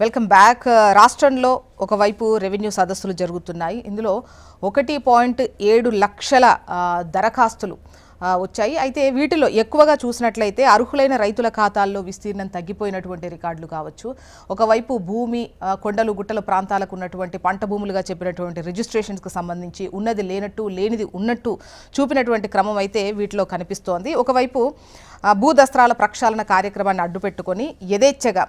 Welcome back. రాష్ట్రంలో ఒకవైపు revenue సదస్సులు జరుగుతున్నాయి. ఇందులో 1.7 లక్షల దరఖాస్తులు వచ్చాయి. అయితే వీటిలో ఎక్కువగా చూసినట్లయితే అర్హులైన రైతుల ఖాతాల్లో విస్తీర్ణం తగ్గిపోయినటువంటి రికార్డులు కావచ్చు. ఒకవైపు భూమి కొండలు గుట్టల ప్రాంతాలకు ఉన్నటువంటి పంట భూములుగా చెప్పినటువంటి రిజిస్ట్రేషన్స్కి సంబంధించి ఉన్నది లేనట్టు లేనిది ఉన్నట్టు చూపినటువంటి క్రమం అయితే వీటిలో కనిపిస్తోంది. ఒకవైపు భూదస్త్రాల ప్రక్షాళన కార్యక్రమాన్ని అడ్డుపెట్టుకొని యథేచ్ఛగా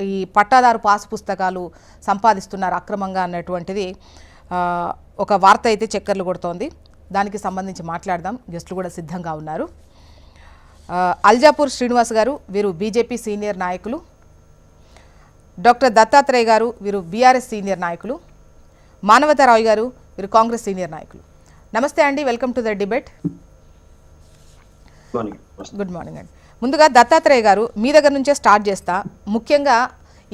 ఈ పట్టాదారు పాస్ పుస్తకాలు సంపాదిస్తున్నారు అక్రమంగా అన్నటువంటిది ఒక వార్త అయితే చక్కర్లు కొడుతోంది. దానికి సంబంధించి మాట్లాడదాం. గెస్టులు కూడా సిద్ధంగా ఉన్నారు. అల్జాపూర్ శ్రీనివాస్ గారు, వీరు బీజేపీ సీనియర్ నాయకులు. డాక్టర్ దత్తాత్రేయ గారు, వీరు బీఆర్ఎస్ సీనియర్ నాయకులు. మానవతారావు గారు, వీరు కాంగ్రెస్ సీనియర్ నాయకులు. నమస్తే అండి, welcome to the debate. Good morning అండి. ముందుగా దత్తాత్రేయ గారు, మీ దగ్గర నుంచే స్టార్ట్ చేస్తా. ముఖ్యంగా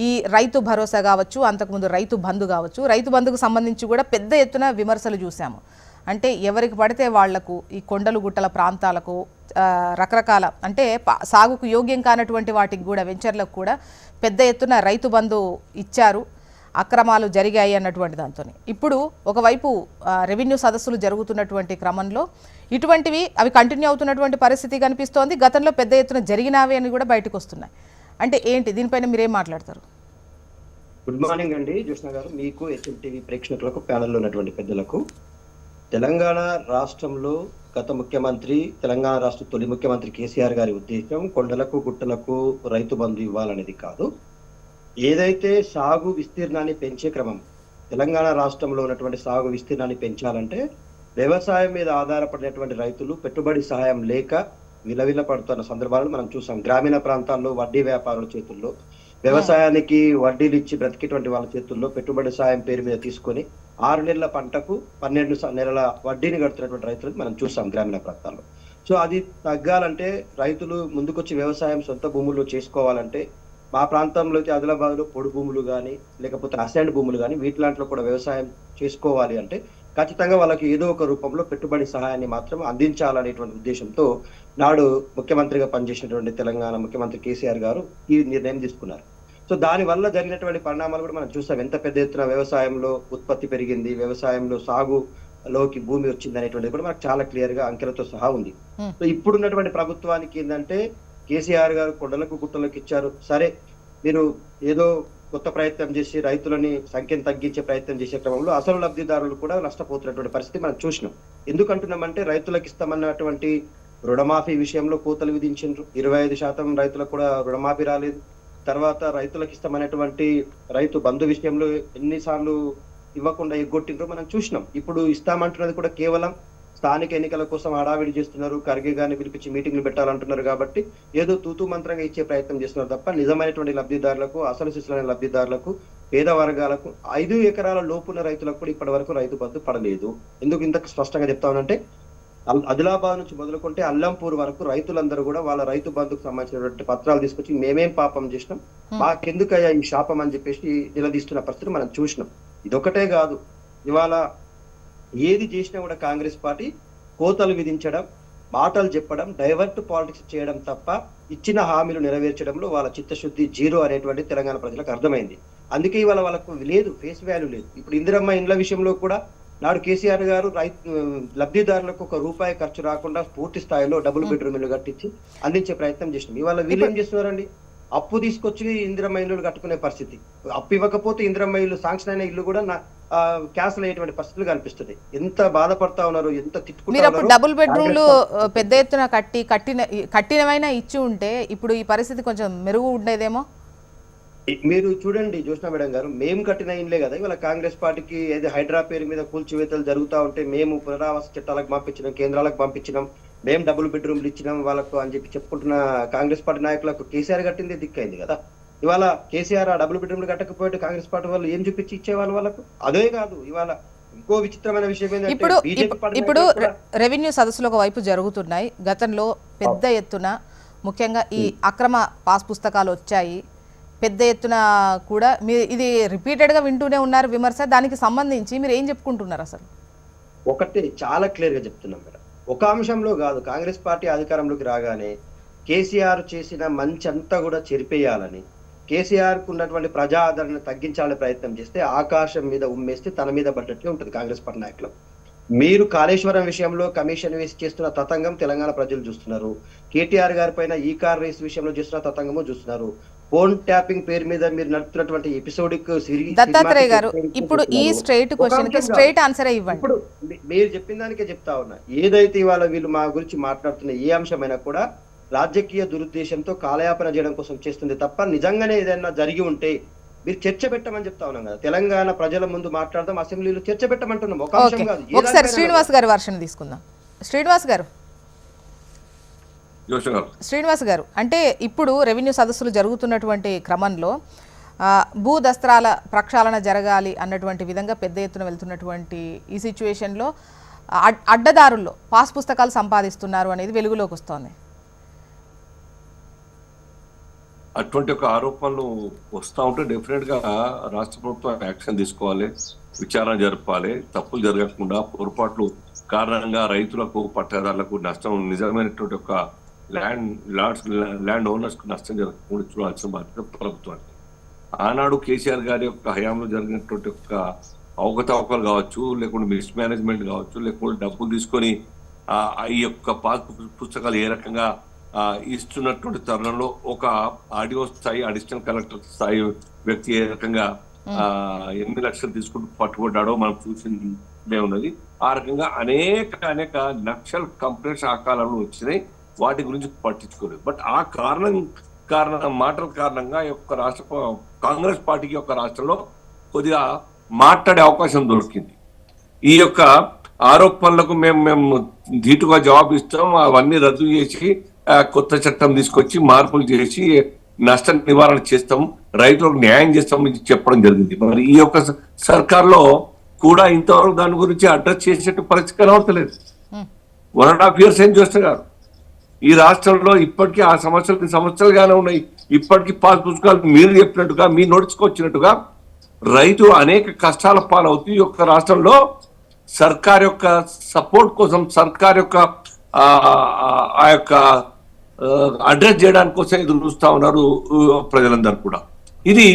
ఈ రైతు భరోసా కావచ్చు, అంతకుముందు రైతు బంధు కావచ్చు, రైతు బంధుకు సంబంధించి కూడా పెద్ద ఎత్తున విమర్శలు చూసాము. అంటే ఎవరికి పడితే వాళ్లకు ఈ కొండలు గుట్టల ప్రాంతాలకు రకరకాల అంటే సాగుకు యోగ్యం కానటువంటి వాటికి కూడా వెంచర్లకు కూడా పెద్ద ఎత్తున రైతు బంధు ఇచ్చారు, అక్రమాలు జరిగాయి అన్నటువంటి దాంతో ఇప్పుడు ఒకవైపు రెవెన్యూ సదస్సులు జరుగుతున్నటువంటి క్రమంలో ఇటువంటివి అవి కంటిన్యూ అవుతున్నటువంటి పరిస్థితి కనిపిస్తోంది. గతంలో పెద్ద ఎత్తున జరిగినవి అని కూడా బయటకు వస్తున్నాయి. అంటే ఏంటి, దీనిపైన మీరేం మాట్లాడతారు? గుడ్ మార్నింగ్ అండి జ్యోత్స్న గారు, మీకు HMTV ప్రేక్షకులకు, ప్యానెల్లో ఉన్నటువంటి పెద్దలకు. తెలంగాణ రాష్ట్రంలో గత ముఖ్యమంత్రి, తెలంగాణ రాష్ట్ర తొలి ముఖ్యమంత్రి కేసీఆర్ గారి ఉద్దేశం కొండలకు గుట్టలకు రైతు బంధు ఇవ్వాలనేది కాదు. ఏదైతే సాగు విస్తీర్ణాన్ని పెంచే క్రమం, తెలంగాణ రాష్ట్రంలో ఉన్నటువంటి సాగు విస్తీర్ణాన్ని పెంచాలంటే వ్యవసాయం మీద ఆధారపడినటువంటి రైతులు పెట్టుబడి సహాయం లేక విలవిల పడుతున్న సందర్భాలను మనం చూసాం. గ్రామీణ ప్రాంతాల్లో వడ్డీ వ్యాపారుల చేతుల్లో, వ్యవసాయానికి వడ్డీలు ఇచ్చి బ్రతికేటువంటి వాళ్ళ చేతుల్లో పెట్టుబడి సాయం పేరు మీద తీసుకొని 6 నెలల పంటకు 12 నెలల వడ్డీని కడుతున్నటువంటి రైతులను మనం చూసాం గ్రామీణ ప్రాంతాల్లో. సో అది తగ్గాలంటే రైతులు ముందుకొచ్చి వ్యవసాయం సొంత భూముల్లో చేసుకోవాలంటే, మా ప్రాంతంలో అయితే ఆదిలాబాద్లో పొడి భూములు కానీ లేకపోతే అసైన్డ్ భూములు కానీ వీటిలాంటిలో కూడా వ్యవసాయం చేసుకోవాలి అంటే ఖచ్చితంగా వాళ్ళకి ఏదో ఒక రూపంలో పెట్టుబడి సహాయాన్ని మాత్రం అందించాలనేటువంటి ఉద్దేశంతో నాడు ముఖ్యమంత్రిగా పనిచేసినటువంటి తెలంగాణ ముఖ్యమంత్రి కేసీఆర్ గారు ఈ నిర్ణయం తీసుకున్నారు. సో దాని వల్ల జరిగినటువంటి పరిణామాలు కూడా మనం చూసాం. ఎంత పెద్ద ఎత్తున వ్యవసాయంలో ఉత్పత్తి పెరిగింది, వ్యవసాయంలో సాగులోకి భూమి వచ్చింది అనేటువంటిది కూడా మనకు చాలా క్లియర్ గా అంకెలతో సహా ఉంది. సో ఇప్పుడున్నటువంటి ప్రభుత్వానికి ఏంటంటే కేసీఆర్ గారు కొండలకు గుట్టలకు ఇచ్చారు, సరే మీరు ఏదో కొత్త ప్రయత్నం చేసి రైతులని సంఖ్యను తగ్గించే ప్రయత్నం చేసే క్రమంలో అసలు లబ్ధిదారులు కూడా నష్టపోతున్నటువంటి పరిస్థితి మనం చూసినాం. ఎందుకంటున్నామంటే రైతులకు ఇస్తామన్నటువంటి రుణమాఫీ విషయంలో కోతలు విధించారు. 25% రైతులకు కూడా రుణమాఫీ రాలేదు. తర్వాత రైతులకు ఇస్తామనేటువంటి రైతు బంధు విషయంలో ఎన్నిసార్లు ఇవ్వకుండా ఎగ్గొట్టిండ్రో మనం చూసినాం. ఇప్పుడు ఇస్తామంటున్నది కూడా కేవలం స్థానిక ఎన్నికల కోసం హడావిడి చేస్తున్నారు, ఖర్గే గారిని పిలిపించి మీటింగ్లు పెట్టాలంటున్నారు కాబట్టి ఏదో తూతూ మంత్రంగా ఇచ్చే ప్రయత్నం చేస్తున్నారు తప్ప నిజమైనటువంటి లబ్ధిదారులకు, అసలు శిశులైన లబ్ధిదారులకు, పేద వర్గాలకు, 5 ఎకరాల లోపున్న రైతులకు కూడా ఇప్పటి వరకు రైతు బంధు పడలేదు. ఎందుకు ఇంత స్పష్టంగా చెప్తామనంటే ఆదిలాబాద్ నుంచి మొదలుకుంటే అల్లంపూర్ వరకు రైతులందరూ కూడా వాళ్ళ రైతు బంధుకు సంబంధించినటువంటి పత్రాలు తీసుకొచ్చి మేమేం పాపం చేసినాం, మాకెందుకయ్యా ఈ శాపం అని చెప్పేసి నిలదీస్తున్న పరిస్థితి మనం చూసినాం. ఇదొకటే కాదు, ఇవాళ ఏది చేసినా కూడా కాంగ్రెస్ పార్టీ కోతలు విధించడం, మాటలు చెప్పడం, డైవర్ట్ పాలిటిక్స్ చేయడం తప్ప ఇచ్చిన హామీలు నెరవేర్చడంలో వాళ్ళ చిత్తశుద్ధి జీరో అనేటువంటి తెలంగాణ ప్రజలకు అర్థమైంది. అందుకే ఇవాళ వాళ్ళకు లేదు, ఫేస్ వాల్యూ లేదు. ఇప్పుడు ఇందిరమ్మ ఇండ్ల విషయంలో కూడా నాడు కేసీఆర్ గారు లబ్ధిదారులకు ₹1 ఖర్చు రాకుండా పూర్తి స్థాయిలో డబుల్ బెడ్రూమ్ ఇల్లు కట్టించి అందించే ప్రయత్నం చేసినాం. ఇవాళ వీళ్ళు ఏం చేస్తున్నారండి, అప్పు తీసుకొచ్చి ఇందిరమ్మ ఇల్లు కట్టుకునే పరిస్థితి. అప్పు ఇవ్వకపోతే ఇందిరమ్మ ఇల్లు శాంక్షన్ అయిన ఇల్లు కూడా క్యాన్సిల్ అయ్యేటువంటి పరిస్థితులు కనిపిస్తుంది. ఎంత బాధపడతా ఉన్నారు, ఎంత తిట్టుకుంటారు. డబుల్ బెడ్రూమ్లు పెద్ద ఎత్తున కట్టినవైనా ఇచ్చి ఉంటే ఇప్పుడు ఈ పరిస్థితి కొంచెం మెరుగు ఉండేదేమో. మీరు చూడండి జ్యోత్స్న మేడం గారు, మేము కట్టిన ఇండ్లే కదా ఇవాళ కాంగ్రెస్ పార్టీకి ఏది హైడ్రా పేరు మీద కూల్చివేతలు జరుగుతూ ఉంటే మేము పునరావాస చట్టాలకు పంపించినాం, కేంద్రాలకు పంపించినాం, మేము డబుల్ బెడ్రూమ్లు ఇచ్చినాం వాళ్ళకు అని చెప్పి చెప్పుకుంటున్న కాంగ్రెస్ పార్టీ నాయకులకు కేసీఆర్ కట్టింది దిక్కైంది కదా. ఇవాళ కేసీఆర్ ఆ డబుల్ బెడ్రూమ్లు కట్టకపోతే కాంగ్రెస్ పార్టీ వాళ్ళు ఏం చూపించి ఇచ్చేవాళ్ళు వాళ్ళకు. అదే కాదు, ఇవాళ ఇంకో విచిత్రమైన విషయం ఏంటంటే ఇప్పుడు రెవెన్యూ సదస్సులు ఒక వైపు జరుగుతున్నాయి. గతంలో పెద్ద ఎత్తున ముఖ్యంగా ఈ అక్రమ పాస్ పుస్తకాలు వచ్చాయి, పెద్ద ఎత్తున కూడా మీరు ఇది రిపీటెడ్గా వింటూనే ఉన్నారు విమర్శ. దానికి సంబంధించి మీరు ఏం చెప్పుకుంటున్నారు? అసలు ఒకటి చాలా క్లియర్ గా చెప్తున్నాం మేడం, ఒక అంశంలో కాదు. కాంగ్రెస్ పార్టీ అధికారంలోకి రాగానే కేసీఆర్ చేసిన మంచి అంతా కూడా చెరిపేయాలని, కేసీఆర్ కు ఉన్నటువంటి ప్రజా ఆదరణ తగ్గించాలని ప్రయత్నం చేస్తే ఆకాశం మీద ఉమ్మేస్తే తన మీద పడ్డట్లే ఉంటుంది కాంగ్రెస్ పార్టీ నాయకులు. మీరు కాళేశ్వరం విషయంలో కమిషన్ వేసి చేస్తున్న తతంగం తెలంగాణ ప్రజలు చూస్తున్నారు. కేటీఆర్ గారి పైన ఈ కార్ రేస్ విషయంలో చేస్తున్న తతంగము చూస్తున్నారు. ఫోన్ ట్యాపింగ్ పేరు మీద మీరు నడుపుతున్నటువంటి ఎపిసోడిక్ దత్తాత్రేయ గారు ఇప్పుడు ఈ స్ట్రైట్ క్వశ్చన్ కి స్ట్రైట్ ఆన్సర్ ఇవ్వండి. ఇప్పుడు మీరు చెప్పిన దానికే చెప్తా ఉన్నా. ఏదైతే ఇవాళ వీళ్ళు మా గురించి మాట్లాడుతున్న ఏ అంశమైనా కూడా రాజకీయ దురుద్దేశంతో కాలయాపన చేయడం కోసం చేస్తుంది తప్ప నిజంగానే ఏదైనా జరిగి ఉంటే మీరు చర్చ పెట్టమని చెప్తా ఉన్నాం కదా. తెలంగాణ ప్రజల ముందు మాట్లాడదాం, అసెంబ్లీలో చర్చ పెట్టమంటున్నాం. ఒక అంశం కాదు. ఒకసారి శ్రీనివాస్ గారి వర్షన్ తీసుకుందాం. శ్రీనివాస్ గారు అంటే ఇప్పుడు రెవెన్యూ సదస్సులు జరుగుతున్నటువంటి క్రమంలో భూ దస్త్రాల ప్రక్షాళన జరగాలి అన్నటువంటి విధంగా పెద్ద ఎత్తున వెళ్తున్నటువంటి ఈ సిచ్యువేషన్లో అడ్డదారుల్లో పాస్ పుస్తకాలు సంపాదిస్తున్నారు అనేది వెలుగులోకి వస్తోంది. అటువంటి ఒక ఆరోపణలు వస్తూ ఉంటే డెఫినెట్ గా రాష్ట్ర ప్రభుత్వం యాక్షన్ తీసుకోవాలి, విచారణ జరపాలి. తప్పులు జరగకుండా పొరపాట్లు కారణంగా రైతులకు పట్టదారులకు నష్టం, నిజమైనటువంటి ఒక ల్యాండ్ ఓనర్స్ కు నష్టం జరగకుండా చూడాల్సిన బాధ్యత ప్రభుత్వానికి. ఆనాడు కేసీఆర్ గారి యొక్క హయాంలో జరిగినటువంటి ఒక అవకతవకలు కావచ్చు, లేకుంటే మిస్ మేనేజ్మెంట్ కావచ్చు, లేకుంటే డబ్బులు తీసుకొని ఈ యొక్క పాస్ పుస్తకాలు ఏ రకంగా ఇస్తున్నటువంటి తరుణంలో ఒక ఆడియో స్థాయి అడిషనల్ కలెక్టర్ స్థాయి వ్యక్తి ఏ రకంగా 8 లక్షలు తీసుకుంటూ పట్టుబడ్డాడో మనం చూసిందే ఉన్నది. ఆ రకంగా అనేక నక్సల్ కంప్లైంట్స్ ఆ కాలంలో వచ్చినాయి. వాటి గురించి పట్టించుకోలేదు. బట్ ఆ మాటల కారణంగా యొక్క రాష్ట్ర కాంగ్రెస్ పార్టీకి యొక్క రాష్ట్రంలో కొద్దిగా మాట్లాడే అవకాశం దొరికింది. ఈ యొక్క ఆరోపణలకు మేము ధీటుగా జవాబు ఇస్తాం, అవన్నీ రద్దు చేసి కొత్త చట్టం తీసుకొచ్చి మార్పులు చేసి నష్ట నివారణ చేస్తాం, రైతులకు న్యాయం చేస్తాం చెప్పడం జరిగింది. మరి ఈ యొక్క సర్కార్లో కూడా ఇంతవరకు దాని గురించి అడ్రస్ చేసేట్టు పరిస్థితి కనబడతలేదు. 1.5 years ఏం చేస్తున్నారు ఈ రాష్ట్రంలో? ఇప్పటికీ ఆ సమస్యలుగానే ఉన్నాయి. ఇప్పటికీ పాస్ పుస్తకాలు మీరు చెప్పినట్టుగా మీ నోటీస్కి వచ్చినట్టుగా రైతు అనేక కష్టాల పాలవుతూ ఈ యొక్క రాష్ట్రంలో సర్కార్ యొక్క సపోర్ట్ కోసం, సర్కార్ యొక్క ఆ యొక్క అడ్రస్ చేయడానికి కోసం ఎదురు చూస్తా ఉన్నారు ప్రజలందరూ కూడా. ఇది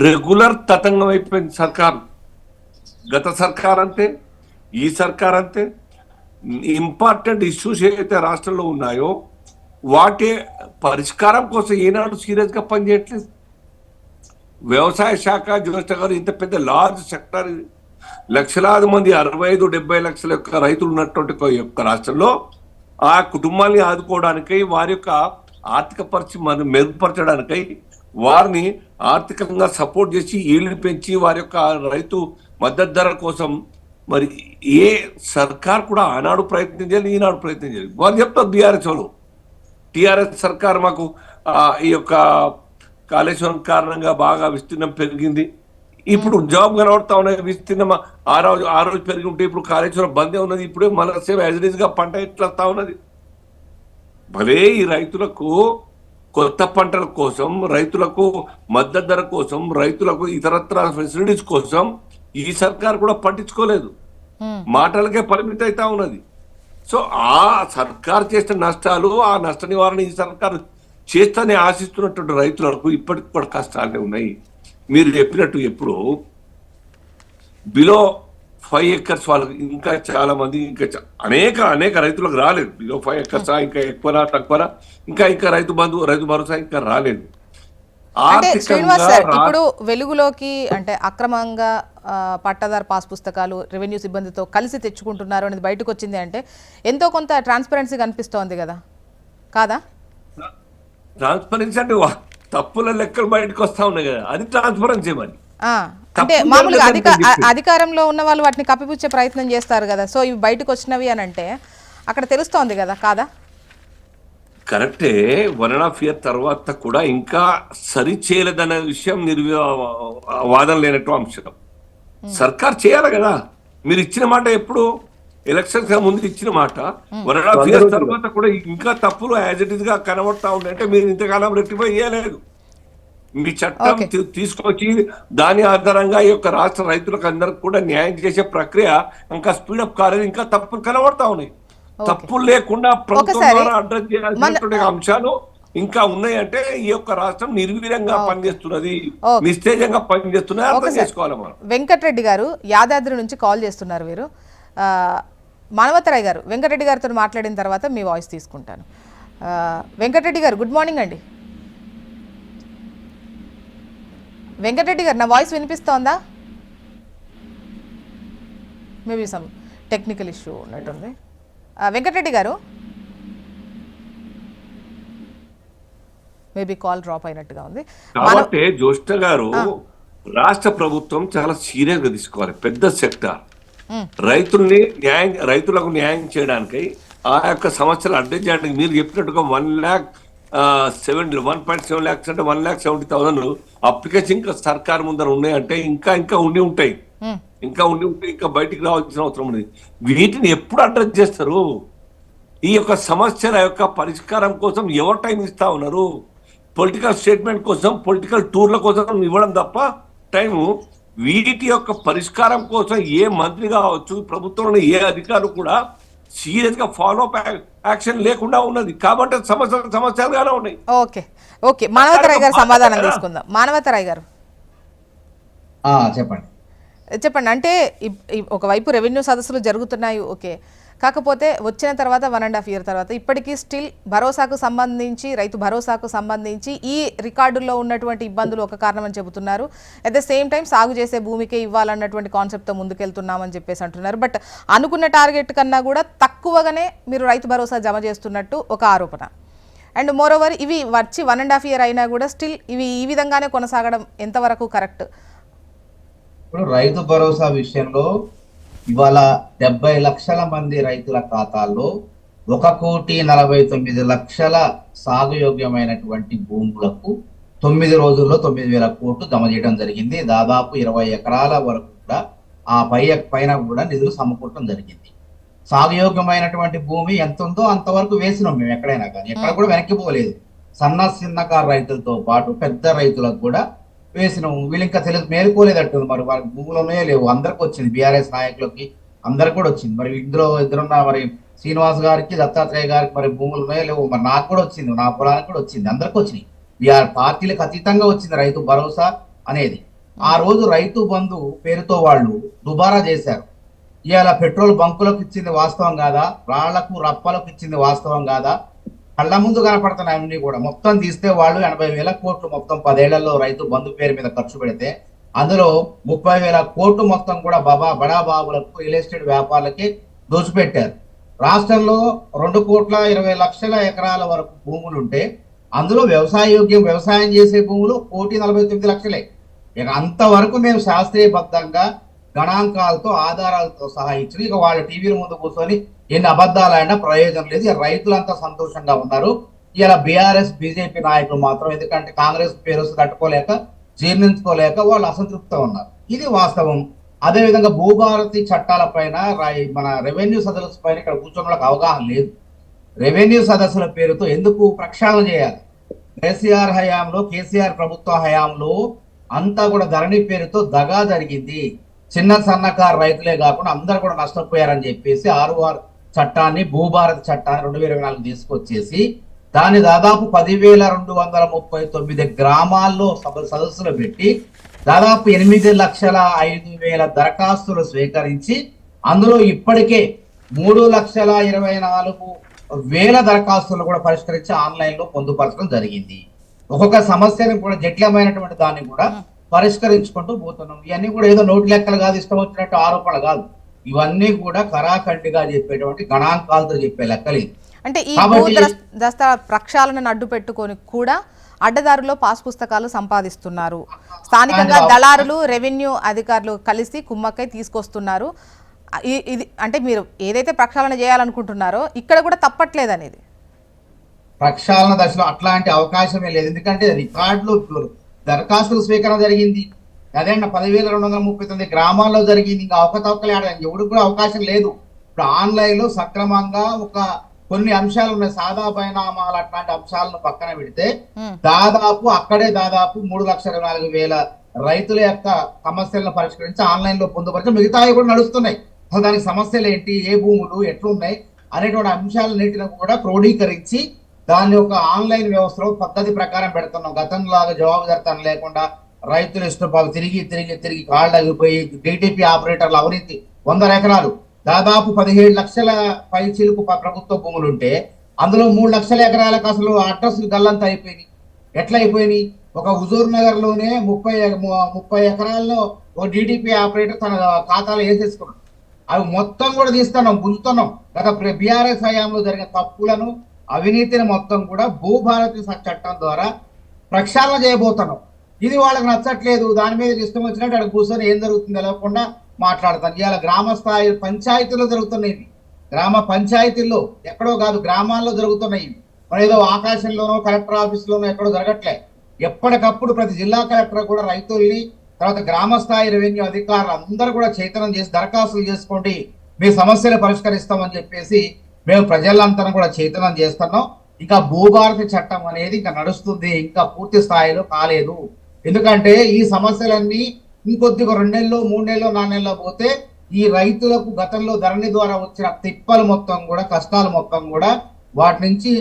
రెగ్యులర్ తతంగం అయిపోయింది సర్కార్. గత సర్కార్ అంతే, ఈ సర్కార్ అంతే. ఇంపార్టెంట్ ఇష్యూస్ ఏవైతే రాష్ట్రంలో ఉన్నాయో వాటి పరిష్కారం కోసం ఏనాడు సీరియస్ గా పనిచేయట్లేదు. వ్యవసాయ శాఖ జ్యోష్ణ గారు ఇంత పెద్ద లార్జ్ సెక్టర్, లక్షలాది మంది 65-70 లక్షల యొక్క రైతులు ఉన్నటువంటి యొక్క రాష్ట్రంలో ఆ కుటుంబాన్ని ఆదుకోవడానికై, వారి యొక్క ఆర్థిక పరిస్థితి మెరుగుపరచడానికై, వారిని ఆర్థికంగా సపోర్ట్ చేసి ఈల్డ్ పెంచి వారి యొక్క రైతు మద్దతు ధర కోసం మరి ఏ సర్కార్ కూడా ఆనాడు ప్రయత్నం చేయాలి, ఈనాడు ప్రయత్నం చేయాలి. వాళ్ళు చెప్తారు బీఆర్ఎస్ వాళ్ళు, టీఆర్ఎస్ సర్కార్ మాకు ఈ యొక్క కాళేశ్వరం కారణంగా బాగా విస్తీర్ణం పెరిగింది. ఇప్పుడు జాబ్ కనబడతా ఉన్నాయి. విస్తీర్ణం ఆ రోజు పెరిగి ఉంటే ఇప్పుడు కాళేశ్వరం బందే ఉన్నది. ఇప్పుడే మన సేమ్ యాజ్ ఇట్ ఈస్ గా పంట ఎట్లా వస్తా ఉన్నది. భలే ఈ రైతులకు కొత్త పంటల కోసం, రైతులకు మద్దతు ధర కోసం, రైతులకు ఇతరత్ర ఫెసిలిటీస్ కోసం ఈ సర్కార్ కూడా పట్టించుకోలేదు. మాటలకే పరిమితి అవుతా ఉన్నది. సో ఆ సర్కార్ చేసిన నష్టాలు, ఆ నష్ట నివారణ ఈ సర్కారు చేస్తానే ఆశిస్తున్నటువంటి రైతులకు ఇప్పటికి కూడా కష్టాలే ఉన్నాయి. మీరు చెప్పినట్టు ఎప్పుడు బిలో 5 acres వాళ్ళకి ఇంకా చాలా మంది, ఇంకా అనేక రైతులకు రాలేదు. బిలో 5 acres ఇంకా ఎక్కువనా తక్కువనా, ఇంకా రైతు భరోసా ఇంకా రాలేదు. అంటే శ్రీనివాస్ సార్, ఇప్పుడు వెలుగులోకి అంటే అక్రమంగా పట్టాదారు పాస్ పుస్తకాలు రెవెన్యూ సిబ్బందితో కలిసి తెచ్చుకుంటున్నారు అనేది బయటకు వచ్చింది అంటే ఎంతో కొంత ట్రాన్స్పరెన్సీ కనిపిస్తోంది కదా, కాదా? ట్రాన్స్పరెన్సీ అంటే తప్పుల లెక్కలు బయటకు వస్తా ఉన్నాయి కదా, అది ట్రాన్స్పరెన్సీ. మరి అంటే మామూలుగా అధికారంలో ఉన్న వాళ్ళు వాటిని కప్పిపుచ్చే ప్రయత్నం చేస్తారు కదా. సో ఇవి బయటకు వచ్చినవి అని అంటే అక్కడ తెలుస్తోంది కదా, కాదా? కరెక్టే. 1.5 year తర్వాత కూడా ఇంకా సరి చేయలేదనే విషయం వాదన లేనట్టు అంశం. సర్కార్ చేయాలి కదా. మీరు ఇచ్చిన మాట ఎప్పుడు ఎలక్షన్స్ ముందు ఇచ్చిన మాట 1.5 years తర్వాత కూడా ఇంకా తప్పులు యాజ్ ఇట్ ఈస్ గా కనబడతా ఉన్నాయంటే మీరు ఇంతకాలం రెక్టిఫై చేయలేదు. మీ చట్టం తీసుకొచ్చి దాని ఆధారంగా ఈ యొక్క రాష్ట్ర రైతులకు అందరికి కూడా న్యాయం చేసే ప్రక్రియ ఇంకా స్పీడప్ కాలేదు. ఇంకా తప్పులు కనబడతా ఉన్నాయి. తప్పులు లేకుండా ప్రభుత్వం ద్వారా అడ్రస్ చేయాల్సినటువంటి అంశాలు ఇంకా ఉన్నాయంటే ఈ యొక్క రాష్ట్రం నిర్వీర్యంగా పనిచేస్తున్నది, ఓకే. నిస్తేజంగా పనిచేస్తున్నది ఓకే అర్థం సార్. చేసుకోవాలి మనం. వెంకటరెడ్డి గారు యాదాద్రి నుంచి కాల్ చేస్తున్నారు వీరు. మానవతరాయ్ గారు వెంకటరెడ్డి గారితో మాట్లాడిన తర్వాత మీ వాయిస్ తీసుకుంటాను. వెంకటరెడ్డి గారు గుడ్ మార్నింగ్ అండి. వెంకటరెడ్డి గారు నా వాయిస్ వినిపిస్తోందా? మేబీ సమ్ టెక్నికల్ ఇష్యూ ఉన్నట్టుంది. వెంకటరెడ్డి గారు మేబీ కాల్ డ్రాప్ అయినట్టుగా ఉంది. కాబట్టి జ్యోష్ణ గారు, రాష్ట్ర ప్రభుత్వం చాలా సీరియస్ గా తీసుకోవాలి. పెద్ద సెక్టార్ రైతులకు న్యాయం చేయడానికి, ఆ యొక్క సమస్యలు అడ్రస్ చేయడానికి మీరు చెప్పినట్టుగా 1.7 lakhs అంటే 1,70,000 అప్లికేషన్ ఇంకా సర్కార్ ముందర ఉన్నాయంటే ఇంకా ఉండి ఉంటాయి, ఇంకా బయటికి రావాల్సిన అవసరం ఉంది. వీటిని ఎప్పుడు అడ్రస్ చేస్తారు? ఈ యొక్క సమస్యల యొక్క పరిష్కారం కోసం ఎవరు టైం ఇస్తా ఉన్నారు? పొలిటికల్ స్టేట్మెంట్ కోసం, పొలిటికల్ టూర్ల కోసం ఇవ్వడం తప్ప టైము వీటి యొక్క పరిష్కారం కోసం ఏ మంత్రి కావచ్చు, ప్రభుత్వంలో ఏ అధికారులు కూడా సీరియస్ గా ఫాలో అప్ యాక్షన్ లేకుండా ఉన్నది. కాబట్టి సమస్యలుగానే ఉన్నాయి. ఓకే మానవతరాయ్ గారు సమాధానం తీసుకుందాం. మానవతరాయ్ గారు చెప్పండి. అంటే ఒకవైపు రెవెన్యూ సదస్సులు జరుగుతున్నాయి, ఓకే. కాకపోతే వచ్చిన తర్వాత 1.5 year తర్వాత ఇప్పటికీ స్టిల్ భరోసాకు సంబంధించి, రైతు భరోసాకు సంబంధించి ఈ రికార్డుల్లో ఉన్నటువంటి ఇబ్బందులు ఒక కారణం అని చెబుతున్నారు. అట్ ద సేమ్ టైం సాగు చేసే భూమికే ఇవ్వాలన్నటువంటి కాన్సెప్ట్తో ముందుకెళ్తున్నామని చెప్పేసి అంటున్నారు. బట్ అనుకున్న టార్గెట్ కన్నా కూడా తక్కువగానే మీరు రైతు భరోసా జమ చేస్తున్నట్టు ఒక ఆరోపణ. అండ్ మోరోవర్ ఇవి వచ్చి 1.5 year అయినా కూడా స్టిల్ ఇవి ఈ విధంగానే కొనసాగడం ఎంతవరకు కరెక్ట్? ఇప్పుడు రైతు భరోసా విషయంలో ఇవాళ 70 లక్షల మంది రైతుల ఖాతాల్లో 1,49,00,000 సాగు యోగ్యమైనటువంటి భూములకు 9 రోజుల్లో 9,000 కోట్లు జమ చేయడం జరిగింది. దాదాపు 20 ఎకరాల వరకు కూడా ఆ పైన కూడా నిధులు సమకూర్చడం జరిగింది. సాగు యోగ్యమైనటువంటి భూమి ఎంత ఉందో అంతవరకు వేసినాం మేము ఎక్కడైనా కానీ, ఎక్కడ కూడా వెనక్కిపోలేదు. చిన్నకారు రైతులతో పాటు పెద్ద రైతులకు కూడా వేసినాము. వీళ్ళు ఇంకా మేలుకోలేదట్టుంది. మరి వారికి భూములు ఉన్నాయో లేవు, అందరికి వచ్చింది, బీఆర్ఎస్ నాయకులకి అందరికి కూడా వచ్చింది. మరి ఇద్దరున్న మరి శ్రీనివాస్ గారికి, దత్తాత్రేయ గారికి మరి భూములు ఉన్నాయో లేవు, మరి నాకు కూడా వచ్చింది, నా పొలానికి కూడా వచ్చింది, అందరికి వచ్చినాయి. పార్టీలకు అతీతంగా వచ్చింది రైతు భరోసా అనేది. ఆ రోజు రైతు బంధు పేరుతో వాళ్ళు దుబారా చేశారు. ఇవాళ పెట్రోల్ బంకులకు ఇచ్చింది వాస్తవం కాదా? రాళ్లకు రప్పలకు ఇచ్చింది వాస్తవం కాదా? కళ్ళ ముందు కనపడుతున్నాయి అన్ని కూడా. మొత్తం తీస్తే వాళ్ళు 80,000 కోట్లు మొత్తం 10 ఏళ్లలో రైతు బంధు పేరు మీద ఖర్చు పెడితే అందులో 30,000 కోట్లు మొత్తం కూడా బడా బాబులకు, రియల్ ఎస్టేట్ వ్యాపారులకి దోచిపెట్టారు. రాష్ట్రంలో 2,20,00,000 ఎకరాల వరకు భూములు ఉంటే అందులో వ్యవసాయం చేసే భూములు 1,49,00,000. ఇక అంతవరకు మేము శాస్త్రీయబద్ధంగా గణాంకాలతో, ఆధారాలతో సహా ఇచ్చి ఇక వాళ్ళ టీవీల ముందు కూర్చొని ఎన్ని అబద్ధాలైనా ప్రయోజనం లేదు. రైతులంతా సంతోషంగా ఉన్నారు. ఇలా బీఆర్ఎస్ బీజేపీ నాయకులు మాత్రం, ఎందుకంటే కాంగ్రెస్ పేరు తట్టుకోలేక, జీర్ణించుకోలేక వాళ్ళు అసంతృప్తిగా ఉన్నారు. ఇది వాస్తవం. అదేవిధంగా భూభారతి చట్టాల పైన, మన రెవెన్యూ సదస్సు పైన ఇక్కడ కూర్చోవడానికి అవగాహన లేదు. రెవెన్యూ సదస్సుల పేరుతో ఎందుకు ప్రక్షాళన చేయాలి? కేసీఆర్ హయాంలో, కేసీఆర్ ప్రభుత్వ హయాంలో అంతా కూడా ధరణి పేరుతో దగా జరిగింది. సన్నకారు రైతులే కాకుండా అందరూ కూడా నష్టపోయారని చెప్పేసి 6R చట్టాన్ని, భూభారతి చట్టాన్ని 2024 తీసుకొచ్చేసి దాన్ని దాదాపు 10,239 గ్రామాల్లో సదస్సులు పెట్టి దాదాపు 8,05,000 దరఖాస్తులు స్వీకరించి అందులో ఇప్పటికే 3,24,000 దరఖాస్తులు కూడా పరిష్కరించి ఆన్లైన్ లో పొందుపరచడం జరిగింది. ఒక్కొక్క సమస్యని కూడా, జటిలమైనటువంటి దాన్ని కూడా పరిష్కరించుకుంటూ పోతున్నాం. ఇవన్నీ కూడా ఏదో నోటి లెక్కలు కాదు, ఇష్టం వచ్చినట్టు ఆరోపణలు కాదు. ఇవన్నీ కూడా కరాఖండిగా చెప్పేటువంటి గణాంకాలతో చెప్పే లెక్కలు. అంటే ఈ దస్తా ప్రక్షాళనను అడ్డు పెట్టుకొని కూడా అడ్డదారులో పాస్ పుస్తకాలు సంపాదిస్తున్నారు. స్థానికంగా దళారులు, రెవెన్యూ అధికారులు కలిసి కుమ్మక్కై తీసుకొస్తున్నారు. ఇది అంటే మీరు ఏదైతే ప్రక్షాళన చేయాలనుకుంటున్నారో ఇక్కడ కూడా తప్పట్లేదు అనేది. ప్రక్షాళన దశలో అట్లాంటి అవకాశమే లేదు. ఎందుకంటే రికార్డులు, దరఖాస్తుల స్వీకరణ జరిగింది. అదే 10,239 గ్రామాల్లో జరిగింది. ఇంకా అవకతవకలు ఆడడానికి ఎవరికి కూడా అవకాశం లేదు. ఇప్పుడు ఆన్లైన్ లో సక్రమంగా కొన్ని అంశాలు ఉన్నాయి, సాదా పరిణామాలు, అట్లాంటి అంశాలను పక్కన పెడితే దాదాపు 3,24,000 రైతుల యొక్క సమస్యలను పరిష్కరించి ఆన్లైన్ లో పొందుపరిచి మిగతావి కూడా నడుస్తున్నాయి. అసలు దానికి సమస్యలు ఏంటి, ఏ భూములు ఎట్లున్నాయి అనేటువంటి అంశాలన్నింటిని కూడా క్రోడీకరించి దాన్ని ఒక ఆన్లైన్ వ్యవస్థలో పద్ధతి ప్రకారం పెడుతున్నాం. గతంలాగా జవాబుదారితనం లేకుండా రైతులు ఇష్టం తిరిగి తిరిగి తిరిగి కాళ్ళు అగిపోయి డిటిపి ఆపరేటర్ల అవినీతి 100 ఎకరాలు దాదాపు 17 లక్షల పైచిలుకు ప్రభుత్వ భూములు ఉంటే అందులో 3 లక్షల ఎకరాలకు అసలు అడ్రస్లు గల్లంతా అయిపోయినాయి. ఎట్లా అయిపోయినాయి? ఒక హుజూర్ నగర్ లోనే 30 ఎకరాల్లో ఒక డిటిపి ఆపరేటర్ తన ఖాతాలో వేసేసుకున్నాడు. అవి మొత్తం కూడా తీస్తున్నాం, గుంజుతున్నాం. గత బీఆర్ఎస్ హయాంలో జరిగిన తప్పులను అవినీతిని మొత్తం కూడా భూభారతి చట్టం ద్వారా ప్రక్షాళన చేయబోతున్నాం. ఇది వాళ్ళకి నచ్చట్లేదు. దాని మీద ఇష్టం వచ్చినట్టు అక్కడ కూర్చొని ఏం జరుగుతుంది తెలియకుండా మాట్లాడతాను. ఇవాళ గ్రామ స్థాయి పంచాయతీలో జరుగుతున్నాయి. గ్రామ పంచాయతీల్లో ఎక్కడో కాదు, గ్రామాల్లో జరుగుతున్నాయి. మరి ఏదో ఆకాశంలోనో కలెక్టర్ ఆఫీసులోనో ఎక్కడో జరగట్లే. ఎప్పటికప్పుడు ప్రతి జిల్లా కలెక్టర్ కూడా రైతుల్ని, తర్వాత గ్రామ స్థాయి రెవెన్యూ అధికారులు అందరూ కూడా చైతన్యం చేసి దరఖాస్తులు చేసుకోండి, మీ సమస్యలు పరిష్కరిస్తామని చెప్పేసి మేము ప్రజలంతా కూడా చైతన్యం చేస్తున్నాం. ఇంకా భూభారతి చట్టం అనేది ఇంకా నడుస్తుంది, ఇంకా పూర్తి స్థాయిలో కాలేదు. ఎందుకంటే ఈ సమస్యలన్నీ ఇంకొద్దిగా 2 నెలలు 3 నెలలు 4 నెలలు పోతే ఈ రైతులకు గతంలో ధరణి ద్వారా వచ్చిన తిప్పలు మొత్తం కూడా, కష్టాలు మొత్తం కూడా వాటి నుంచి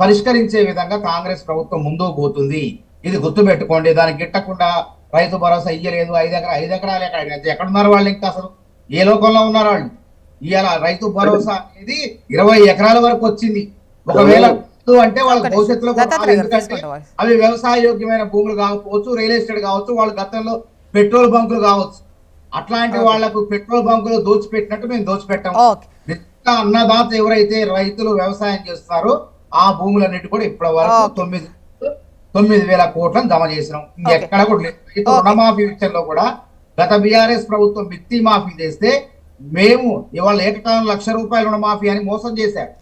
పరిష్కరించే విధంగా కాంగ్రెస్ ప్రభుత్వం ముందుకు పోతుంది. ఇది గుర్తుపెట్టుకోండి. దానికి గిట్టకుండా రైతు భరోసా ఇయ్యలేదు, 5 ఎకరాలు ఎక్కడున్నారు వాళ్ళు? ఇంకా అసలు ఏ లోకంలో ఉన్నారు వాళ్ళు? ఇవాళ రైతు భరోసా అనేది 20 ఎకరాల వరకు వచ్చింది. ఒకవేళ అంటే వాళ్ళ భవిష్యత్తులో ఎందుకంటే అవి వ్యవసాయ యోగ్యమైన భూములు కాకపోవచ్చు, రియల్ ఎస్టేట్ కావచ్చు, వాళ్ళ గతంలో పెట్రోల్ బంకులు కావచ్చు. అట్లాంటి వాళ్లకు పెట్రోల్ బంకులు దోచిపెట్టినట్టు మేము దోచిపెట్టాము. అన్నదాత ఎవరైతే రైతులు వ్యవసాయం చేస్తారో ఆ భూములన్నిటి కూడా ఇప్పటి వరకు 9,000 కోట్లను జమ చేసినాం. ఎక్కడ కూడా రైతు రుణమాఫీ విషయంలో కూడా గత బీఆర్ఎస్ ప్రభుత్వం మిత్తి మాఫీ చేస్తే మేము ఇవాళ ఏకకాలం ₹1,00,000 రుణమాఫీ అని మోసం చేశారు.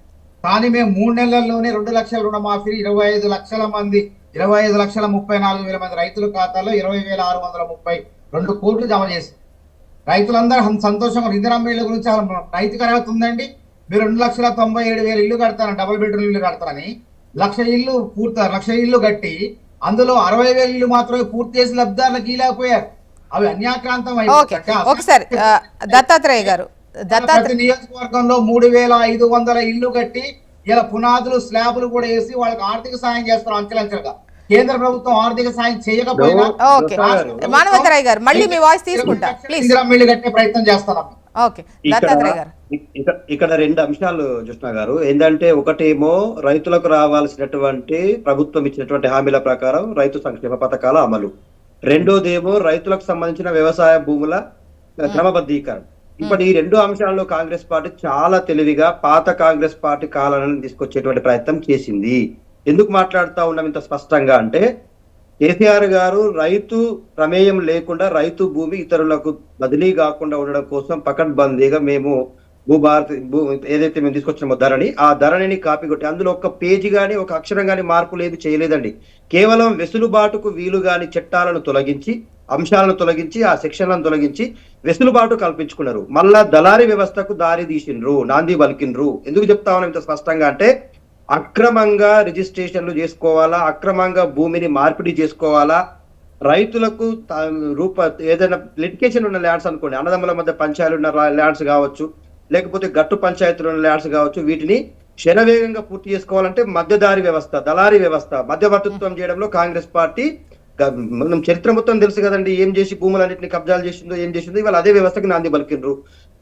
కానీ మేము 3 నెలల్లోనే 2 లక్షల రుణమాఫీ 25 లక్షల మంది 25,34,000 మంది రైతుల ఖాతాలో 20,632 కోట్లు జమ చేశారు. రైతులందరూ సంతోషంగా ఇందిరమ్మ ఇళ్ళ గురించి నైతిక అర్హత ఉందండి. మీరు 2,97,000 ఇల్లు కడతారని, డబుల్ బెడ్రూమ్ ఇల్లు కడతారని 1,00,000 ఇల్లు కట్టి అందులో 60,000 ఇల్లు మాత్రమే పూర్తి చేసి లబ్ధాలకు గీలేకపోయారు. అవి అన్యాక్రాంతం ఒకసారి దత్తాత్రేయ గారు, ప్రతి నియోజకవర్గంలో 3,500 ఇల్లు కట్టి ఇలా పునాదులు స్లాబులు కూడా వేసి వాళ్ళకి ఆర్థిక సాయం చేస్తారు అంచెలంచెలుగా. కేంద్ర ప్రభుత్వం ఆర్థిక సాయం చేయకపోయినా మానవతరాయ్ గారు మళ్ళీ మీ వాయిస్ తీసుకుంటా ప్లీజ్. ఇల్లు కట్టే ప్రయత్నం చేస్తాం. ఇక్కడ 2 అంశాలు జుష్ణ గారు. ఏంటంటే ఒకటేమో రైతులకు రావాల్సినటువంటి ప్రభుత్వం ఇచ్చినటువంటి హామీల ప్రకారం రైతు సంక్షేమ పథకాల అమలు, రెండోదేమో రైతులకు సంబంధించిన వ్యవసాయ భూముల క్రమబద్ధీకరణ. ఇప్పుడు ఈ 2 అంశాల్లో కాంగ్రెస్ పార్టీ చాలా తెలివిగా పాత కాంగ్రెస్ పార్టీ కాలాలను తీసుకొచ్చేటువంటి ప్రయత్నం చేసింది. ఎందుకు మాట్లాడుతా ఉన్నాం ఇంత స్పష్టంగా అంటే, కేసీఆర్ గారు రైతు ప్రమేయం లేకుండా రైతు భూమి ఇతరులకు బదిలీ కాకుండా ఉండడం కోసం పకడ్బందీగా మేము ఏదైతే మేము తీసుకొచ్చినామో ధరణి, ఆ ధరణిని కాపీ కొట్టి అందులో ఒక పేజీ గాని ఒక అక్షరం గాని మార్పులు ఏది చేయలేదండి. కేవలం వెసులుబాటుకు వీలు గాని చట్టాలను తొలగించి, అంశాలను తొలగించి, ఆ సెక్షన్లను తొలగించి వెసులుబాటు కల్పించుకున్నారు. మళ్ళా దళారీ వ్యవస్థకు దారి తీసిండ్రు, నాంది పలికిండ్రు. ఎందుకు చెప్తా ఉన్నాం ఇంత స్పష్టంగా అంటే, అక్రమంగా రిజిస్ట్రేషన్లు చేసుకోవాలా, అక్రమంగా భూమిని మార్పిడి చేసుకోవాలా, రైతులకు ఏదైనా లిటికేషన్ ఉన్న ల్యాండ్స్ అనుకోండి, అన్నదమ్ముల మధ్య పంచాయతీలు ఉన్న ల్యాండ్స్ కావచ్చు, లేకపోతే గట్టు పంచాయతీలు ఉన్న ల్యాండ్స్ కావచ్చు, వీటిని శరవేగంగా పూర్తి చేసుకోవాలంటే మధ్యదారి వ్యవస్థ, దళారీ వ్యవస్థ, మధ్యవర్తిత్వం చేయడంలో కాంగ్రెస్ పార్టీ మనం చరిత్ర మొత్తం తెలుసు కదండి. ఏం చేసి భూములన్నింటినీ కబ్జాలు చేసిందో, ఏం చేసిందో, ఇవాళ అదే వ్యవస్థకి నాంది పలికిండ్రు.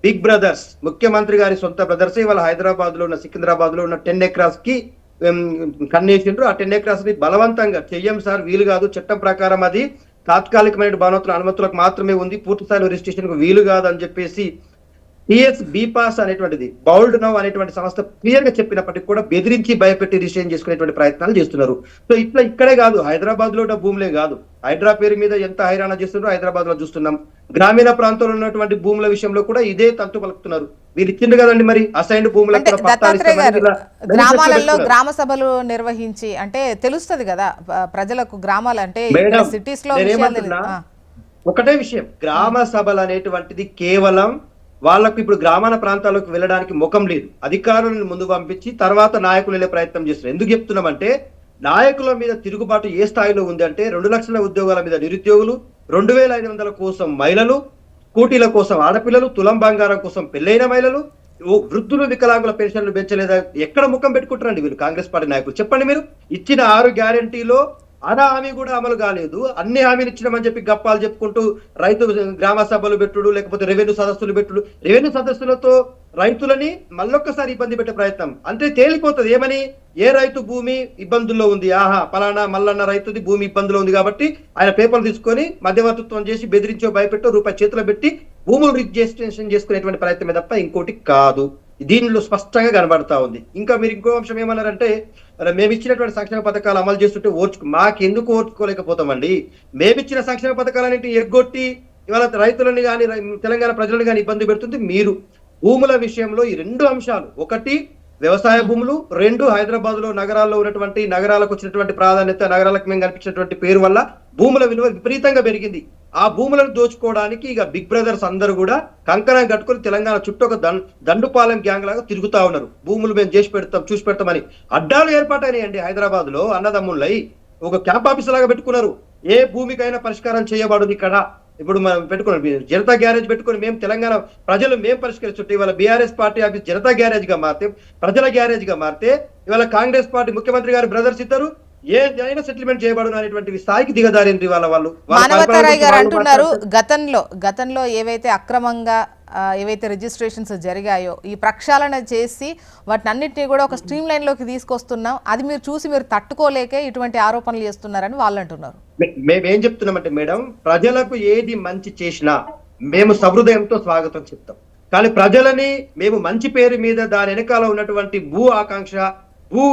బిగ్ బ్రదర్స్, ముఖ్యమంత్రి గారి సొంత బ్రదర్స్ ఇవాళ హైదరాబాద్ లో ఉన్న, సికింద్రాబాద్ లో ఉన్న 10 ఎకరాస్ కి కన్నేసిండ్రు. ఆ 10 ఎకరాస్ ని బలవంతంగా చెయ్యం సార్, వీలు కాదు, చట్టం ప్రకారం అది తాత్కాలికమైన భవనతుల అనుమతులకు మాత్రమే ఉంది, పూర్తి స్థాయిలో రిజిస్ట్రేషన్ కు వీలు కాదు అని చెప్పేసి టిఎస్ బీపాస్ అనేటువంటిది, బౌల్డ్ నౌ అనేటువంటి సంస్థ క్లియర్ గా చెప్పినప్పటికీ కూడా బెదిరించి భయపెట్టి రిజిస్ట్రేషన్ చేసుకునేటువంటి ప్రయత్నాలు చేస్తున్నారు. సో ఇట్లా ఇక్కడే కాదు, హైదరాబాద్ లో ఉన్న భూములే కాదు, హైడ్రా పేరు మీద ఎంత హైరాణ చేస్తున్నారో హైదరాబాద్ లో చూస్తున్నాం. గ్రామీణ ప్రాంతంలో ఉన్నటువంటి భూముల విషయంలో కూడా ఇదే తంతు పలుకుతున్నారు. వీరు ఇచ్చిండ్రు కదండి మరి అసైన్డ్ భూములకు. గ్రామాలలో గ్రామ సభలు నిర్వహించి అంటే తెలుస్తుంది కదా ప్రజలకు, గ్రామాలు అంటే సిటీస్ లో. ఒకటే విషయం, గ్రామ సభలు అనేటువంటిది కేవలం వాళ్ళకు ఇప్పుడు గ్రామాల ప్రాంతాలకు వెళ్ళడానికి ముఖం లేదు. అధికారులను ముందు పంపించి తర్వాత నాయకులు వెళ్ళే ప్రయత్నం చేస్తున్నారు. ఎందుకు చెప్తున్నామంటే, నాయకుల మీద తిరుగుబాటు ఏ స్థాయిలో ఉంది అంటే, 2 లక్షల ఉద్యోగాల మీద నిరుద్యోగులు, 2,500 కోసం మహిళలు, స్కూటీల కోసం ఆడపిల్లలు, తులం బంగారం కోసం పెళ్లైన మహిళలు, వృద్ధులు వికలాంగుల పెన్షన్లు పెంచలేదా? ఎక్కడ ముఖం పెట్టుకుంటారండి వీళ్ళు కాంగ్రెస్ పార్టీ నాయకులు? చెప్పండి మీరు. ఇచ్చిన 6 గ్యారెంటీలో అనా హామీ కూడా అమలు కాలేదు. అన్ని హామీలు ఇచ్చినామని చెప్పి గప్పాలు చెప్పుకుంటూ రైతు గ్రామ సభలు పెట్టుడు, లేకపోతే రెవెన్యూ సదస్సులు పెట్టుడు, రెవెన్యూ సదస్సులతో రైతులని మళ్ళొక్కసారి ఇబ్బంది పెట్టే ప్రయత్నం. అంటే తేలిపోతుంది ఏమని, ఏ రైతు భూమి ఇబ్బందుల్లో ఉంది, ఆహా పలానా మల్లన్న రైతుది భూమి ఇబ్బందులో ఉంది కాబట్టి ఆయన పేపర్లు తీసుకొని మధ్యవర్తిత్వం చేసి బెదిరించో భయపెట్టో రూపాయి చేతిలో పెట్టి భూములు రిజిస్ట్రేషన్ చేసుకునేటువంటి ప్రయత్నమే తప్ప ఇంకోటి కాదు. దీనిలో స్పష్టంగా కనబడతా ఉంది. ఇంకా మీరు ఇంకో అంశం ఏమన్నారంటే, మేము ఇచ్చినటువంటి సంక్షేమ పథకాలు అమలు చేస్తుంటే మాకెందుకు ఓర్చుకోలేకపోతామండి? మేమిచ్చిన సంక్షేమ పథకాలన్నింటి ఎగ్గొట్టి ఇవాళ రైతులని కానీ తెలంగాణ ప్రజలను కానీ ఇబ్బంది పెడుతుంది మీరు. భూముల విషయంలో ఈ 2 అంశాలు, ఒకటి వ్యవసాయ భూములు, 2 హైదరాబాద్ లో నగరాల్లో ఉన్నటువంటి నగరాలకు వచ్చినటువంటి ప్రాధాన్యత, నగరాలకు మేము కనిపించినటువంటి పేరు వల్ల భూముల విలువ విపరీతంగా పెరిగింది. ఆ భూములను దోచుకోవడానికి ఇక బిగ్ బ్రదర్స్ అందరూ కూడా కంకణం కట్టుకొని తెలంగాణ చుట్టూ ఒక దండుపాలెం గ్యాంగ్ లాగా తిరుగుతా ఉన్నారు. భూములు మేము చేసి పెడతాం, చూసి పెడతామని అడ్డాలు ఏర్పాటైనాయండి. హైదరాబాద్ లో అన్నదమ్ముళ్ళై ఒక క్యాంప్ ఆఫీస్ లాగా పెట్టుకున్నారు. ఏ భూమికైనా పరిష్కారం చేయబడదు ఇక్కడ. ఇప్పుడు మనం పెట్టుకున్నాం జనతా గ్యారేజ్ పెట్టుకుని మేము తెలంగాణ ప్రజలు మేము పరిష్కరిస్తుంటే ఇవాళ BRS party office Janata garage గా మారితే, ప్రజల గ్యారేజ్ గా మారితే, ఇవాళ కాంగ్రెస్ పార్టీ ముఖ్యమంత్రి గారు బ్రదర్స్ ఇద్దరు ఏదైనా సెటిల్మెంట్ చేయబడు అనేటువంటి స్థాయికి దిగదారింది వాళ్ళు. మానవతారాయ్ గారు అంటున్నారు, గతంలో ఏవైతే అక్రమంగా ఏవైతే రిజిస్ట్రేషన్స్ జరిగాయో ఈ ప్రక్షాళన చేసి వాటిని అన్నింటినీ కూడా ఒక స్ట్రీమ్ లైన్ లోకి తీసుకొస్తున్నాం, అది మీరు చూసి మీరు తట్టుకోలేకే ఇటువంటి ఆరోపణలు చేస్తున్నారని వాళ్ళు అంటున్నారు. మేమేం చెప్తున్నామంటే మేడం, ప్రజలకు ఏది మంచి చేసినా మేము సహృదయంతో స్వాగతం చెప్తాం. కానీ ప్రజలని మేము మంచి పేరు మీద దాని వెనకాల ఉన్నటువంటి భూ ఆకాంక్ష, భూ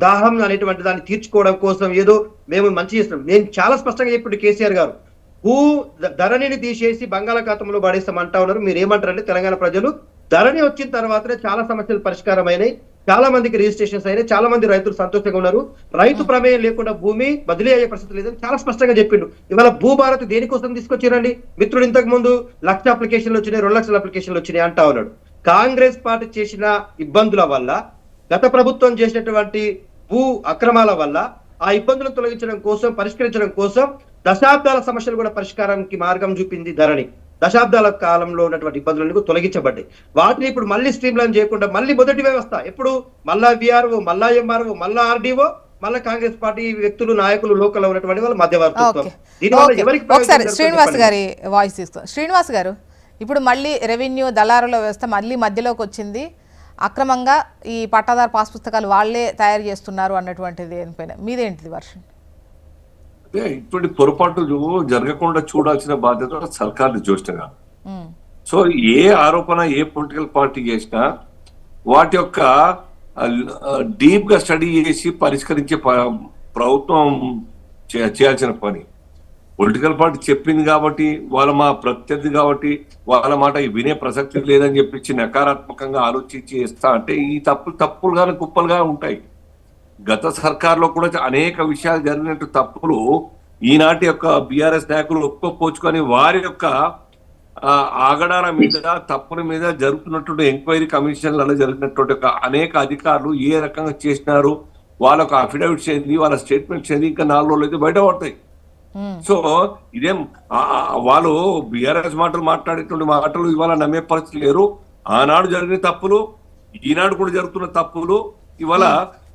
దాహం అనేటువంటి దాన్ని తీర్చుకోవడం కోసం ఏదో మేము మంచి చేస్తున్నాం. నేను చాలా స్పష్టంగా చెప్పాడు కేసీఆర్ గారు, భూ ధరణిని తీసేసి బంగాళాఖాతంలో పడేస్తాం అంటా ఉన్నారు. మీరు ఏమంటారంటే తెలంగాణ ప్రజలు ధరణి వచ్చిన తర్వాతనే చాలా సమస్యలు పరిష్కారం అయినాయి, చాలా మందికి రిజిస్ట్రేషన్స్ అయినాయి, చాలా మంది రైతులు సంతోషంగా ఉన్నారు, రైతు ప్రమేయం లేకుండా భూమి బదిలీ అయ్యే పరిస్థితి లేదని చాలా స్పష్టంగా చెప్పిండు. ఇవాళ భూభారత్ దేనికోసం తీసుకొచ్చారండి? మిత్రుడు ఇంతకు ముందు 1,00,000 అప్లికేషన్లు వచ్చినాయి, 2,00,000 అప్లికేషన్లు వచ్చినాయి అంటా ఉన్నాడు. కాంగ్రెస్ పార్టీ చేసిన ఇబ్బందుల వల్ల, గత ప్రభుత్వం చేసినటువంటి భూ అక్రమాల వల్ల ఆ ఇబ్బందులను తొలగించడం కోసం, పరిష్కరించడం కోసం దశాబ్దాల సమస్యలు కూడా పరిష్కారానికి మార్గం చూపింది ధరణి. దశాబ్దాల కాలంలో ఉన్నటువంటి ఇబ్బందులను తొలగించబడ్డాయి. వాటిని ఇప్పుడు మళ్ళీ స్ట్రీమ్ లైన్ చేయకుండా మళ్ళీ మొదటి వ్యవస్థ ఎప్పుడు మళ్ళా విఆర్ఓ, మళ్ళా ఎంఆర్ఓ, మళ్ళా ఆర్డీఓ, మళ్ళా కాంగ్రెస్ పార్టీ వ్యక్తులు, నాయకులు, లోకల్ ఉన్నటువంటి వాళ్ళు మధ్యవర్తిత్వం. ఒకసారి శ్రీనివాస్ గారి వాయిస్ తీసుకో. శ్రీనివాస్ గారు, ఇప్పుడు మళ్ళీ రెవెన్యూ దళారుల వ్యవస్థ మళ్ళీ మధ్యలోకి వచ్చింది, అక్రమంగా ఈ పట్టాదారు పాస్ పుస్తకాలు వాళ్లే తయారు చేస్తున్నారు అన్నటువంటిది దేనిపైన మీదేంటిది వర్షన్? అదే ఇటువంటి పొరపాట్లు జరగకుండా చూడాల్సిన బాధ్యత సర్కార్ది జ్యేష్ఠంగా. సో ఏ ఆరోపణ ఏ పొలిటికల్ పార్టీ చేసినా వాటి యొక్క డీప్ గా స్టడీ చేసి పరిష్కరించే ప్రభుత్వం చేయాల్సిన పని. పొలిటికల్ పార్టీ చెప్పింది కాబట్టి, వాళ్ళ మా ప్రత్యర్థి కాబట్టి వాళ్ళ మాట వినే ప్రసక్తి లేదని చెప్పించి నకారాత్మకంగా ఆలోచించి ఇస్తా అంటే ఈ తప్పులుగానే కుప్పలుగా ఉంటాయి. గత సర్కార్లో కూడా అనేక విషయాలు జరిగినట్టు తప్పులు ఈనాటి యొక్క బీఆర్ఎస్ నాయకులు ఒప్పుకోపోచుకొని వారి యొక్క ఆగడాల మీద, తప్పుల మీద జరుగుతున్నటువంటి ఎంక్వైరీ కమిషన్లలో జరిగినటువంటి అనేక అధికారులు ఏ రకంగా చేసినారు, వాళ్ళకు అఫిడవిట్స్ ఏంది, వాళ్ళ స్టేట్మెంట్స్ ఏంది, ఇంకా 4 రోజులు అయితే బయట పడతాయి. సో ఇదేం వాళ్ళు బీఆర్ఎస్ మాటలు మాట్లాడేటువంటి మాటలు ఇవాళ నమ్మే పరిస్థితి లేరు. ఆనాడు జరిగిన తప్పులు, ఈనాడు కూడా జరుగుతున్న తప్పులు ఇవాళ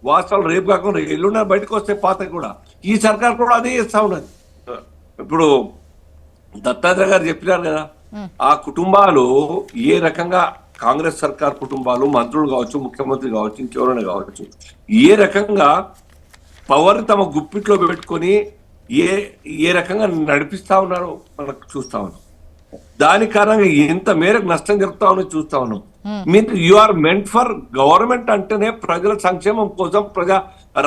వాస్తవాలు రేపు కాకుండా ఎల్లుండి బయటకు వస్తే పాత కూడా ఈ సర్కార్ కూడా అదే చేస్తా ఉన్నది. ఇప్పుడు దత్తాత్రేయ గారు చెప్పినారు కదా, ఆ కుటుంబాలు ఏ రకంగా కాంగ్రెస్ సర్కార్ కుటుంబాలు, మంత్రులు కావచ్చు, ముఖ్యమంత్రి కావచ్చు, ఇంకెవరైనా కావచ్చు, ఏ రకంగా పవర్ తమ గుప్పిట్లో పెట్టుకొని ఏ రకంగా నడిపిస్తా ఉన్నారో మనకు చూస్తా ఉన్నాం. దాని కారణంగా ఎంత మేరకు నష్టం జరుగుతా ఉన్నది చూస్తా ఉన్నాం. మీరు you are meant for government అంటేనే ప్రజల సంక్షేమం కోసం,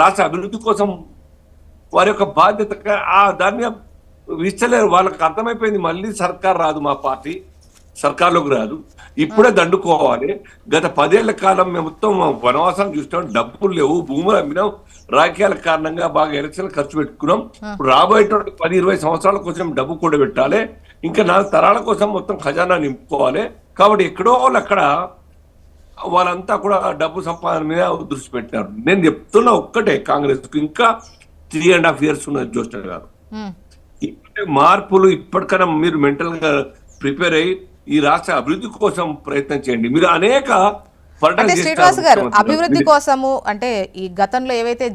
రాష్ట్ర అభివృద్ధి కోసం వారి యొక్క బాధ్యత దాన్ని ఇస్తలేరు. వాళ్ళకి అర్థమైపోయింది మళ్ళీ సర్కార్ రాదు, మా పార్టీ సర్కార్లోకి రాదు, ఇప్పుడే దండుకోవాలి. గత 10 ఏళ్ల కాలం మేము మొత్తం వనవాసం చూసినాం, డబ్బులు లేవు, భూములు అమ్మినాం, రాజకీయాల కారణంగా బాగా ఎలక్షన్ ఖర్చు పెట్టుకున్నాం. రాబోయేటువంటి 10-20 సంవత్సరాల కోసం డబ్బు కూడా పెట్టాలి, ఇంకా 4 తరాల కోసం మొత్తం ఖజానా నింపుకోవాలి. కాబట్టి ఎక్కడో అక్కడ వాళ్ళంతా కూడా డబ్బు సంపాదన మీద దృష్టి పెట్టినారు. నేను చెప్తున్నా ఒక్కటే, కాంగ్రెస్ కు ఇంకా 3.5 years ఉన్నది జ్యోష్ణ గారు. ఇప్పటి మార్పులు ఇప్పటికైనా మీరు మెంటల్ గా ప్రిపేర్ అయ్యి ఈ రాష్ట్ర అభివృద్ధి కోసం ప్రయత్నం చేయండి. మీరు అనేక అంటే శ్రీనివాస్ గారు అభివృద్ధి కోసము అంటే ఈ గతంలో ఏవైతే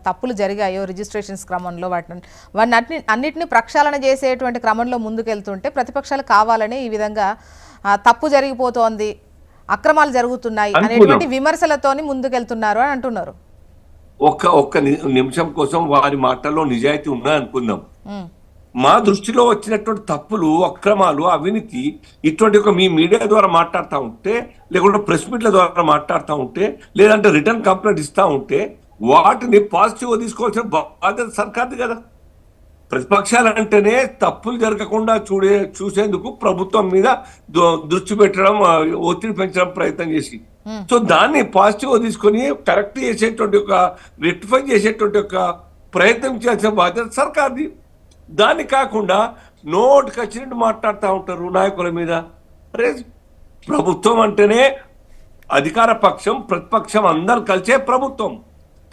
తప్పులు జరిగాయో రిజిస్ట్రేషన్స్ క్రమంలో వాటిని అన్నిటిని ప్రక్షాళన చేసేటువంటి క్రమంలో ముందుకెళ్తుంటే ప్రతిపక్షాలు కావాలని ఈ విధంగా తప్పు జరిగిపోతోంది, అక్రమాలు జరుగుతున్నాయి అనేటువంటి విమర్శలతోని ముందుకెళ్తున్నారు అని అంటున్నారు. ఒక్క నిమిషం కోసం వారి మాటల్లో నిజాయితీ ఉన్నాయి అనుకుందాం. మా దృష్టిలో వచ్చినటువంటి తప్పులు, అక్రమాలు, అవినీతి ఇటువంటి ఒక మీ మీడియా ద్వారా మాట్లాడుతూ ఉంటే, లేకుంటే ప్రెస్ మీట్ల ద్వారా మాట్లాడుతూ ఉంటే, లేదంటే రిటర్న్ కంప్లైంట్ ఇస్తూ ఉంటే వాటిని పాజిటివ్గా తీసుకోవాల్సిన బాధ్యత సర్కార్ది కదా. ప్రతిపక్షాలు అంటేనే తప్పులు జరగకుండా చూసేందుకు ప్రభుత్వం మీద దృష్టి పెట్టడం, ఒత్తిడి పెంచడం ప్రయత్నం చేసి, సో దాన్ని పాజిటివ్గా తీసుకొని కరెక్ట్ చేసేటువంటి ఒక రెక్టిఫై చేసేటువంటి ఒక ప్రయత్నం చేయాల్సిన బాధ్యత సర్కార్ది. దాన్ని కాకుండా నోటికి వచ్చినట్టు మాట్లాడుతూ ఉంటారు నాయకుల మీద. అరే ప్రభుత్వం అంటేనే అధికార పక్షం, ప్రతిపక్షం అందరు కలిసే ప్రభుత్వం.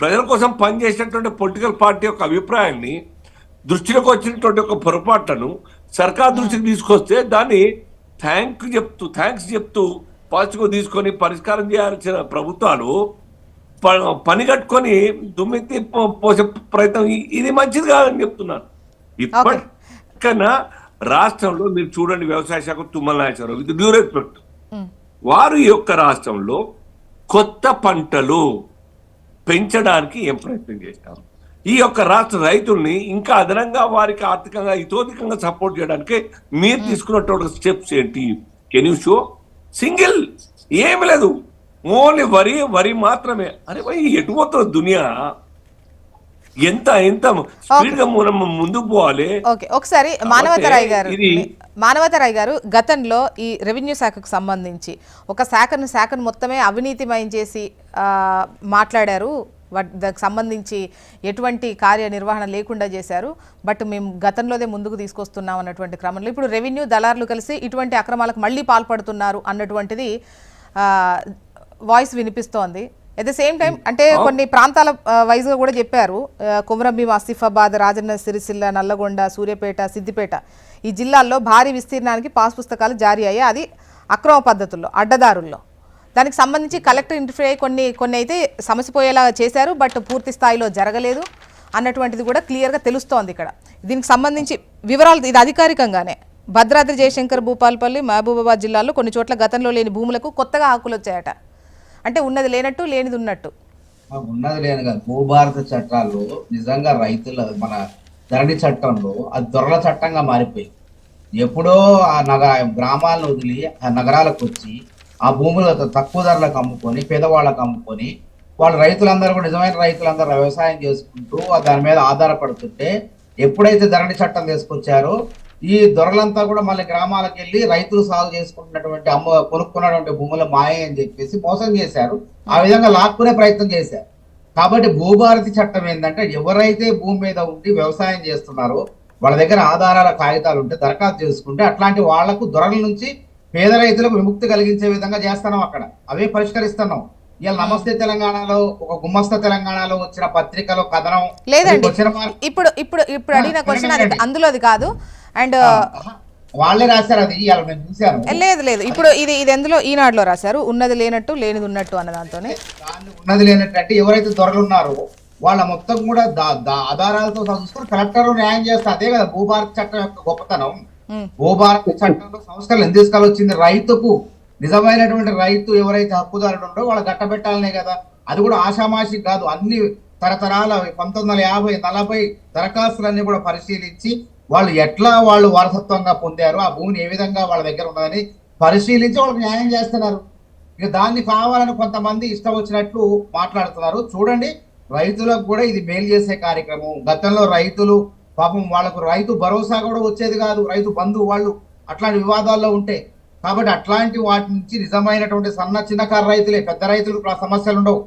ప్రజల కోసం పనిచేసేటువంటి పొలిటికల్ పార్టీ యొక్క అభిప్రాయాన్ని, దృష్టిలోకి వచ్చినటువంటి ఒక పొరపాట్లను సర్కార్ దృష్టికి తీసుకొస్తే దాన్ని థ్యాంక్స్ చెప్తూ పాజిటివ్గా తీసుకొని పరిష్కారం చేయాల్సిన ప్రభుత్వాలు పని కట్టుకొని దుమ్మెత్తి పోసే ప్రయత్నం ఇది మంచిది కాదని చెప్తున్నాను. ఇప్పటికన్నా రాష్ట్రంలో మీరు చూడండి, వ్యవసాయ శాఖ Tummala Nageswara Rao, with due respect, వారు ఈ యొక్క రాష్ట్రంలో కొత్త పంటలు పెంచడానికి ఏం ప్రయత్నం చేశారు, ఈ యొక్క రాష్ట్ర రైతుల్ని ఇంకా అదనంగా వారికి ఆర్థికంగా ఇతోధికంగా సపోర్ట్ చేయడానికి మీరు తీసుకున్నటువంటి స్టెప్స్ ఏంటి? Can you show? సింగిల్ ఏమి లేదు, ఓన్లీ వరి మాత్రమే. అరే భయ్ ఎటు పోతున్న దునియా, ఎంత స్పీడ్ గా మనం ముందుకు పోవాలి. ఒకసారి మానవతరాయ్ గారు గతంలో ఈ రెవెన్యూ శాఖకు సంబంధించి ఒక శాఖను మొత్తమే అవినీతిమయం చేసి మాట్లాడారు, దానికి సంబంధించి ఎటువంటి కార్యనిర్వహణ లేకుండా చేశారు. బట్ మేము గతంలోనే ముందుకు తీసుకొస్తున్నాం అన్నటువంటి క్రమంలో ఇప్పుడు రెవెన్యూ దళారులు కలిసి ఇటువంటి అక్రమాలకు మళ్ళీ పాల్పడుతున్నారు అన్నటువంటిది వాయిస్ వినిపిస్తోంది. ఎట్ ద సేమ్ టైం అంటే కొన్ని ప్రాంతాల వైజ్గా కూడా చెప్పారు, కొమరంభీం, ఆసిఫాబాద్, రాజన్న సిరిసిల్ల, నల్లగొండ, సూర్యాపేట, సిద్దిపేట ఈ జిల్లాల్లో భారీ విస్తీర్ణానికి పాస్ పుస్తకాలు జారీ అయ్యాయి, అది అక్రమ పద్ధతుల్లో, అడ్డదారుల్లో. దానికి సంబంధించి కలెక్టర్ ఇంటర్ఫియర్ అయ్యి కొన్ని అయితే సమసిపోయేలా చేశారు, బట్ పూర్తి స్థాయిలో జరగలేదు అన్నటువంటిది కూడా క్లియర్గా తెలుస్తోంది. ఇక్కడ దీనికి సంబంధించి వివరాలు ఇది అధికారికంగానే భద్రాద్రి, జయశంకర్, భూపాలపల్లి, మహబూబాబాద్ జిల్లాల్లో కొన్ని చోట్ల గతంలో లేని భూములకు కొత్తగా హక్కులు వచ్చాయట. అంటే ఉన్నది లేనట్టు, లేనిది ఉన్నట్టు. ఉన్నది లేని కాదు, భూభారత చట్టాల్లో నిజంగా రైతుల మన ధరణి చట్టంలో అది దొరల చట్టంగా మారిపోయింది. ఎప్పుడో ఆ గ్రామాలను వదిలి ఆ నగరాలకు వచ్చి ఆ భూములు తక్కువ ధరలకు అమ్ముకొని, పేదవాళ్ళకు అమ్ముకొని, వాళ్ళు రైతులందరూ కూడా నిజమైన రైతులందరూ వ్యవసాయం చేసుకుంటూ దాని మీద ఆధారపడుతుంటే, ఎప్పుడైతే ధరణి చట్టం తీసుకొచ్చారో ఈ దొరలంతా కూడా మళ్ళీ గ్రామాలకు వెళ్ళి రైతులు సాగు చేసుకుంటున్నటువంటి కొనుక్కున్నటువంటి భూముల మాయ అని చెప్పేసి మోసం చేశారు. ఆ విధంగా లాక్కునే ప్రయత్నం చేశారు. కాబట్టి భూభారతి చట్టం ఏంటంటే, ఎవరైతే భూమి మీద ఉండి వ్యవసాయం చేస్తున్నారో వాళ్ళ దగ్గర ఆధారాల కాగితాలు ఉంటే దరఖాస్తు చేసుకుంటే అట్లాంటి వాళ్లకు దొరల నుంచి పేద రైతులకు విముక్తి కలిగించే విధంగా చేస్తున్నాం. అక్కడ అవే పరిష్కరిస్తున్నాం. ఇవాళ నమస్తే తెలంగాణలో, ఒక గుమ్మస్తా తెలంగాణలో వచ్చిన పత్రికలో కథనం లేదండి. ఇప్పుడు అడిగిన క్వశ్చన్ అందులో అది కాదు, అండ్ వాళ్ళే రాశారు, అది ఇవాళ నేను చూశాను. లేదు ఇప్పుడు ఇది ఎందులో ఈనాడులో రాశారు, ఉన్నది లేనట్టు లేనిది ఉన్నట్టు అన్న దాంతోనే. ఉన్నది లేనట్టు అంటే ఎవరైతే దొరలు ఉన్నారో వాళ్ళ మొత్తం కూడా ఆధారాలతో చూసుకుని కలెక్టర్ న్యాయం చేస్తే అదే కదా భూభారత చట్టం యొక్క గొప్పతనం. భూభారత చట్టంలో సంస్కరణలు ఎందుకు తీసుకొచ్చింది? రైతుకు నిజమైనటువంటి రైతు ఎవరైతే హక్కుదారుడు ఉండో వాళ్ళు గట్టబెట్టాలనే కదా. అది కూడా ఆషామాషి కాదు, అన్ని తరతరాల 1950, 40 దరఖాస్తులన్నీ కూడా పరిశీలించి వాళ్ళు వారసత్వంగా పొందారు, ఆ భూమిని ఏ విధంగా వాళ్ళ దగ్గర ఉన్నదని పరిశీలించి వాళ్ళకి న్యాయం చేస్తున్నారు. ఇక దాన్ని కావాలని కొంతమంది ఇష్టం వచ్చినట్లు మాట్లాడుతున్నారు. చూడండి, రైతులకు కూడా ఇది మేలు చేసే కార్యక్రమం. గతంలో రైతులు పాపం వాళ్ళకు రైతు భరోసా కూడా వచ్చేది కాదు, రైతు బంధు వాళ్ళు అట్లాంటి వివాదాల్లో ఉంటే. కాబట్టి అట్లాంటి వాటి నుంచి నిజమైనటువంటి చిన్నకారు రైతులే, పెద్ద రైతులకు ఆ సమస్యలు ఉండవు.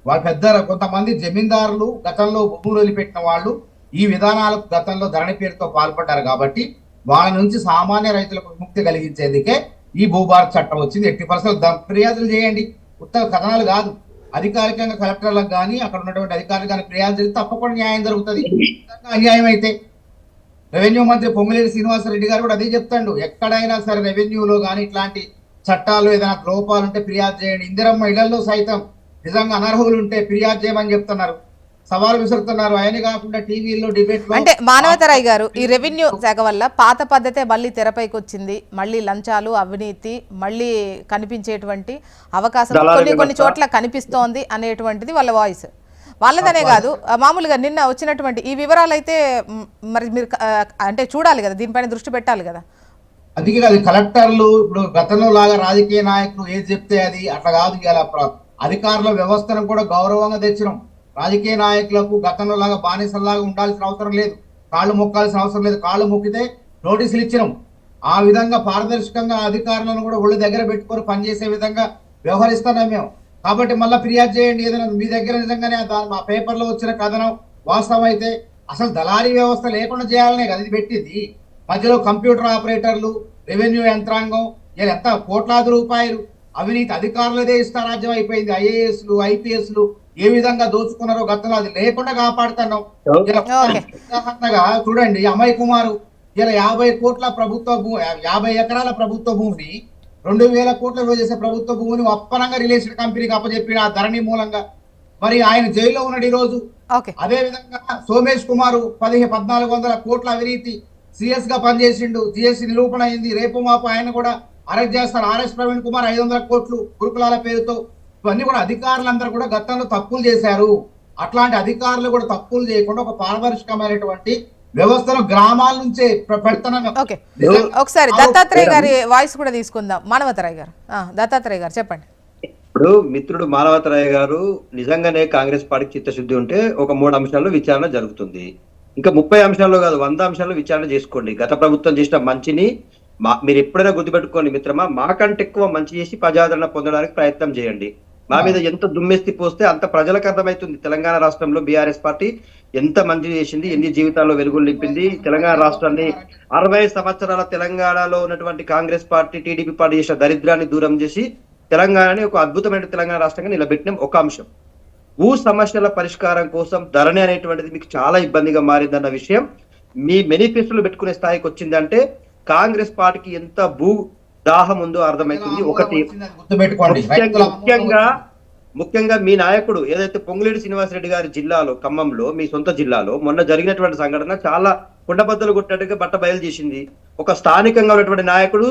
వాళ్ళు కొంతమంది జమీందారులు గతంలో భూములు వదిలిపెట్టిన వాళ్ళు ఈ విధానాలకు గతంలో ధరణి పేరుతో పాల్పడ్డారు. కాబట్టి వాళ్ళ నుంచి సామాన్య రైతులకు విముక్తి కలిగించేందుకే ఈ భూభారత చట్టం వచ్చింది. 80% ఫిర్యాదులు చేయండి, ఉత్తర కథనాలు కాదు. అధికారికంగా కలెక్టర్లకు కానీ అక్కడ ఉన్నటువంటి అధికారులు కానీ ఫిర్యాదు చేస్తే తప్పకుండా న్యాయం జరుగుతుంది. అన్యాయం అయితే రెవెన్యూ మంత్రి పొంగులేటి శ్రీనివాసరెడ్డి గారు కూడా అదే చెప్తాడు, ఎక్కడైనా సరే రెవెన్యూలో కానీ ఇట్లాంటి చట్టాలు ఏదైనా లోపాలు ఉంటే ఫిర్యాదు చేయండి. ఇందిరమ్మ ఇళ్లలో సైతం నిజంగా అనర్హులు ఉంటే ఫిర్యాదు చేయమని చెప్తున్నారు, సవాలు విసురుతున్నారు. ఆయన కాకుండా టీవీలో డిబేట్ అంటే మానవతరాయ్ గారు, ఈ రెవెన్యూ శాఖ వల్ల పాత పద్ధతే మళ్ళీ తెరపైకి వచ్చింది. మళ్ళీ లంచాలు, అవినీతి మళ్ళీ కనిపించేటువంటి అవకాశం కొన్ని చోట్ల కనిపిస్తోంది అనేటువంటిది వాళ్ళ వాయిస్. వాళ్ళదనే కాదు, మామూలుగా నిన్న వచ్చినటువంటి ఈ వివరాలు అయితే మరి మీరు అంటే చూడాలి కదా, దీనిపైన దృష్టి పెట్టాలి కదా. అందుకే కాదు కలెక్టర్లు ఇప్పుడు గతంలో లాగా రాజకీయ నాయకులు ఏది చెప్తే అది అట్లా కాదు. ఇలా అధికారుల వ్యవస్థను కూడా గౌరవంగా తెచ్చినాం. రాజకీయ నాయకులకు గతంలో లాగా బానిసల్లాగా ఉండాల్సిన అవసరం లేదు, కాళ్ళు మొక్కాల్సిన అవసరం లేదు. కాళ్ళు మొక్కితే నోటీసులు ఇచ్చినాం. ఆ విధంగా పారదర్శకంగా అధికారులను కూడా ఒళ్ళు దగ్గర పెట్టుకొని పనిచేసే విధంగా వ్యవహరిస్తున్నాం మేము. కాబట్టి మళ్ళీ ఫిర్యాదు చేయండి, ఏదైనా మీ దగ్గర నిజంగానే మా పేపర్లో వచ్చిన కథనం వాస్తవం అయితే అసలు దళారీ వ్యవస్థ లేకుండా చేయాలనే కదా ఇది పెట్టింది. మధ్యలో కంప్యూటర్ ఆపరేటర్లు, రెవెన్యూ యంత్రాంగం, ఇలా ఎంత కోట్లాది రూపాయలు అవినీతి అధికారులదే ఇష్టారాజ్యం అయిపోయింది. ఐఏఎస్లు, ఐపీఎస్లు ఏ విధంగా దోచుకున్నారో గతంలో అది లేకుండా కాపాడుతున్నాం. ఉదాహరణగా చూడండి, అమయ్ కుమారు ఇలా 50 కోట్ల ప్రభుత్వ 50 ఎకరాల ప్రభుత్వ భూమిని 2000 కోట్ల విలువ చేసే ప్రభుత్వ భూమిని అప్పనంగా రిలేషన్ కంపెనీకి అప్పచెప్పిన ఆ ధరణి మూలంగా మరి ఆయన జైల్లో ఉన్నాడు ఈ రోజు. అదే విధంగా సోమేష్ కుమారు 1400 కోట్ల అవినీతి సిఎస్ గా పనిచేసిండు, జిఎస్సి నిరూపణ అయింది. రేపు మాపు ఆయన కూడా అరెస్ట్ చేస్తారు. ఆర్ఎస్ ప్రవీణ్ కుమార్ 500 కోట్లు గురుకులాల పేరుతో. ఇవన్నీ కూడా అధికారులందరూ కూడా గతంలో తప్పులు చేశారు. అట్లాంటి అధికారులు కూడా తప్పులు చేయకుండా ఒక పారదర్శకమైనటువంటి వ్యవస్థను గ్రామాల నుంచే పెడుతున్నాం. ఒకసారి దత్తాత్రేయ గారి వాయిస్ కూడా తీసుకుందాం. మానవతరాయ్ గారు, దత్తాత్రేయ గారు చెప్పండి. ఇప్పుడు మిత్రుడు మానవతరాయ్ గారు నిజంగానే కాంగ్రెస్ పార్టీకి చిత్తశుద్ధి ఉంటే ఒక 3 అంశాల్లో విచారణ జరుగుతుంది. ఇంకా 30 అంశాల్లో కాదు 100 అంశాల్లో విచారణ చేసుకోండి. గత ప్రభుత్వం చేసిన మంచిని మీరు ఎప్పుడైనా గుర్తుపెట్టుకోండి మిత్రమా, మాకంటే ఎక్కువ మంచి చేసి ప్రజాదరణ పొందడానికి ప్రయత్నం చేయండి. మా మీద ఎంత దుమ్మెస్తి పోస్తే అంత ప్రజలకు అర్థమవుతుంది తెలంగాణ రాష్ట్రంలో బీఆర్ఎస్ పార్టీ ఎంత మంచి చేసింది, ఎన్ని జీవితాల్లో వెలుగులు నింపింది. తెలంగాణ రాష్ట్రాన్ని 60 సంవత్సరాల తెలంగాణలో ఉన్నటువంటి కాంగ్రెస్ పార్టీ, టీడీపీ పార్టీ చేసిన దరిద్రాన్ని దూరం చేసి తెలంగాణని ఒక అద్భుతమైన తెలంగాణ రాష్ట్రంగా నిలబెట్టిన ఒక అంశం. భూ సమస్యల పరిష్కారం కోసం ధరణి అనేటువంటిది మీకు చాలా ఇబ్బందిగా మారిందన్న విషయం మీ మేనిఫెస్టోలో పెట్టుకునే స్థాయికి వచ్చిందంటే కాంగ్రెస్ పార్టీకి ఎంత భూ దాహం ఉందో అర్థమవుతుంది. ఒకటి ముఖ్యంగా మీ నాయకుడు ఏదైతే పొంగులేటి శ్రీనివాసరెడ్డి గారి జిల్లాలో, ఖమ్మంలో, మీ సొంత జిల్లాలో మొన్న జరిగినటువంటి సంఘటన చాలా కుండబద్దలు కొట్టినట్టుగా బట్ట బయలు చేసింది. ఒక స్థానికంగా ఉన్నటువంటి నాయకుడు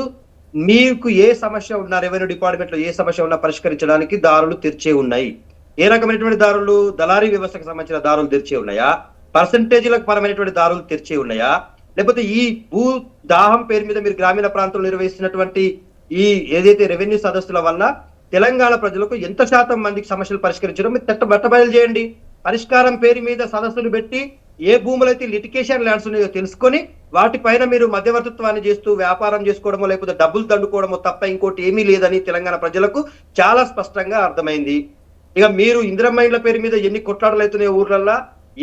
మీకు ఏ సమస్య ఉన్నా, రెవెన్యూ డిపార్ట్మెంట్ లో ఏ సమస్య ఉన్నా పరిష్కరించడానికి దారులు తెరిచే ఉన్నాయి. ఏ రకమైనటువంటి దారులు? దళారీ వ్యవస్థకు సంబంధించిన దారులు తెరిచే ఉన్నాయా, పర్సంటేజీలకు పరమైనటువంటి దారులు తెరిచే ఉన్నాయా, లేకపోతే ఈ భూ దాహం పేరు మీద మీరు గ్రామీణ ప్రాంతంలో నిర్వహిస్తున్నటువంటి ఈ ఏదైతే రెవెన్యూ సదస్సుల వల్ల తెలంగాణ ప్రజలకు ఎంత శాతం మందికి సమస్యలు పరిష్కరించడం మీరు బట్టబయలు చేయండి. పరిష్కారం పేరు మీద సదస్సులు పెట్టి ఏ భూములైతే లిటికేషన్ ల్యాండ్స్ ఉన్నాయో తెలుసుకొని వాటిపైన మీరు మధ్యవర్తిత్వాన్ని చేస్తూ వ్యాపారం చేసుకోవడమో లేకపోతే డబ్బులు దండుకోవడమో తప్ప ఇంకోటి ఏమీ లేదని తెలంగాణ ప్రజలకు చాలా స్పష్టంగా అర్థమైంది. ఇక మీరు ఇందిరమ్మ ఇండ్ల పేరు మీద ఎన్ని కొట్లాటలు అవుతున్నాయి ఊర్లల్లో,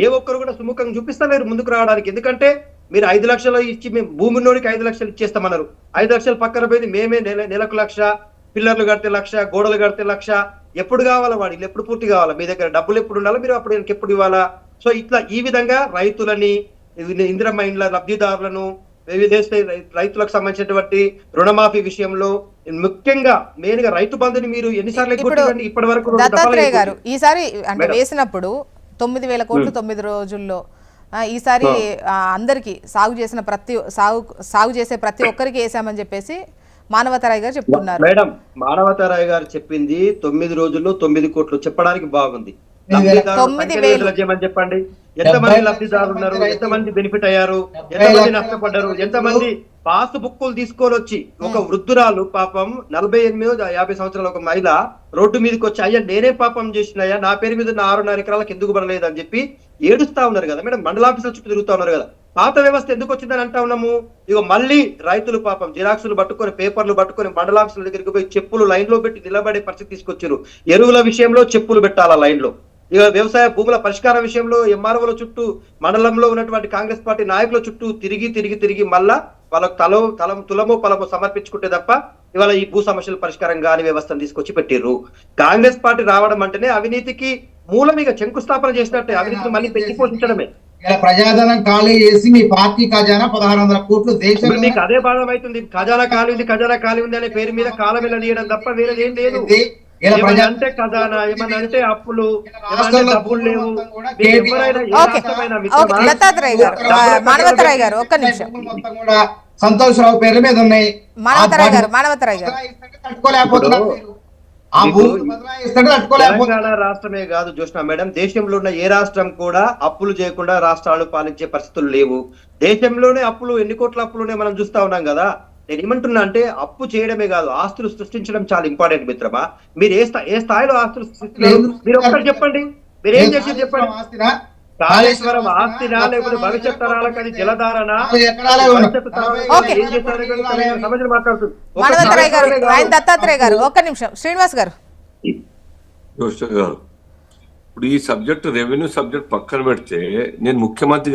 ఏ ఒక్కరు కూడా సుముఖంగా చూపిస్తలేరు ముందుకు రావడానికి. ఎందుకంటే మీరు 5 లక్షలు ఇచ్చి మేము భూమిలోనికి 5 లక్షలు ఇచ్చేస్తామన్నారు. 5 లక్షలు పక్కన పోయింది, మేమే నెలకు 1,00,000, పిల్లర్లు కడితే 1,00,000, గోడలు కడితే 1,00,000. ఎప్పుడు కావాలా వాడి, ఎప్పుడు పూర్తి కావాలా, మీ దగ్గర డబ్బులు ఎప్పుడు ఉండాలా, మీరు అప్పుడు ఎప్పుడు ఇవ్వాలా? సో ఇట్లా ఈ విధంగా రైతులని, ఇందిరమ్మ ఇండ్ల లబ్ధిదారులను, విదేశ రైతులకు సంబంధించినటువంటి రుణమాఫీ విషయంలో ముఖ్యంగా మెయిన్ గా రైతు బంధుని మీరు ఎన్నిసార్లు ఇప్పటి వరకు? దత్తాత్రేయ గారు, ఈసారి అంటే వేసినప్పుడు 9,000 కోట్లు 9 రోజుల్లో, ఈసారి అందరికి సాగు చేసే ప్రతి ఒక్కరికి వేసామని చెప్పేసి మానవతరాయ్ గారు చెప్తున్నారు. మేడం, మానవతరాయ్ గారు చెప్పింది 9 రోజుల్లో 9 కోట్లు చెప్పడానికి బాగుంది. చెప్పండి, ఎంతమంది లబ్ధిదారులు ఉన్నారు, ఎంతమంది బెనిఫిట్ అయ్యారు, ఎంతమంది నష్టపడ్డారు, ఎంతమంది పాస్ బుక్కులు తీసుకొని వచ్చి ఒక వృద్ధురాలు పాపం 48-50 సంవత్సరాల ఒక మహిళ రోడ్డు మీదకి వచ్చి, అయ్యా నేనే పాపం చేసినాయా, నా పేరు మీద 6.5 ఎకరాలకు ఎందుకు పడలేదు అని చెప్పి ఏడుస్తా ఉన్నారు కదా మేడం. మండలాఫీసుల చుట్టూ తిరుగుతా ఉన్నారు కదా. పాత వ్యవస్థ ఎందుకు వచ్చిందని అంటా ఉన్నాము. ఇక మళ్ళీ రైతులు పాపం జిరాక్సులు పట్టుకొని, పేపర్లు పట్టుకొని మండలాఫీసుల దగ్గరికి పోయి చెప్పులు లైన్ లో పెట్టి నిలబడే పరిస్థితి తీసుకొచ్చారు. ఎరువుల విషయంలో చెప్పులు పెట్టాలా లైన్ లో. ఇక వ్యవసాయ భూముల పరిష్కారం విషయంలో ఎంఆర్ఓల చుట్టూ, మండలంలో ఉన్నటువంటి కాంగ్రెస్ పార్టీ నాయకుల చుట్టూ తిరిగి మళ్ళా వాళ్ళకు తులమో పలమో సమర్పించుకుంటే తప్ప ఇవాళ ఈ భూ సమస్యల పరిష్కారం కాని వ్యవస్థను తీసుకొచ్చి పెట్టిర్రు. కాంగ్రెస్ పార్టీ రావడం అంటేనే అవినీతికి మూలమిగా శంకుస్థాపన చేసినట్టే, అవినీతిని మళ్ళీ పెంచి పోషించడమే. ఇలా ప్రజాధనం ఖాళీ చేసి మీ పార్టీ ఖజానా 1600 కోట్లు ఇప్పుడు దేశంలో మీకు అదే బాధ అవుతుంది. ఖజానా ఖాళీ ఉంది అనే పేరు మీద కాలం వెళ్ళనీయడం తప్ప వేరేది ఏం లేదు. ఇలా ఏమన్నా అంటే ఖజానా, ఏమన్నా అంటే అప్పులు, ఏమన్నా అంటే డబ్బులు లేవు. ఓకే ఓకే దత్తాత్రేయ గారు, మానవతరాయ్ గారు ఒక్క నిమిషం. మొత్తం కూడా సంతోషరావు పేర్ల మీద ఉన్నాయి. మానవతరాయ్ గారు తట్టుకోలేకపోతున్నారు మీరు. ఆ భూములు బదలాయిస్తుంటే తట్టుకోలేకపోతున్నారు. తెలంగాణ రాష్ట్రమే కాదు జ్యోష్ణ మేడం, దేశంలో ఉన్న ఏ రాష్ట్రం కూడా అప్పులు చేయకుండా రాష్ట్రాలు పాలించే పరిస్థితులు లేవు. దేశంలోనే అప్పులు, ఎన్ని కోట్ల అప్పులునే మనం చూస్తా ఉన్నాం కదా. నేను ఏమంటున్నా అంటే అప్పు చేయడమే కాదు, ఆస్తులు సృష్టించడం చాలా ఇంపార్టెంట్ మిత్రమా. మీరు ఏ స్థాయిలో ఆస్తులు సృష్టించారు మీరు ఒక్కటి చెప్పండి. మీరు ఏం చేసి చెప్పండి. కాళేశ్వరం ఆస్తినా లేకపోతే భవిష్యత్ తరాలకు అది జలధారణ మానవతరాయ్ గారు, ఆయన దత్తాత్రేయ గారు ఒక్క నిమిషం. శ్రీనివాస్ గారు, జోష్ గారు, ఇప్పుడు ఈ సబ్జెక్ట్ రెవెన్యూ సబ్జెక్ట్ పక్కన పెడితే నేను ముఖ్యమంత్రి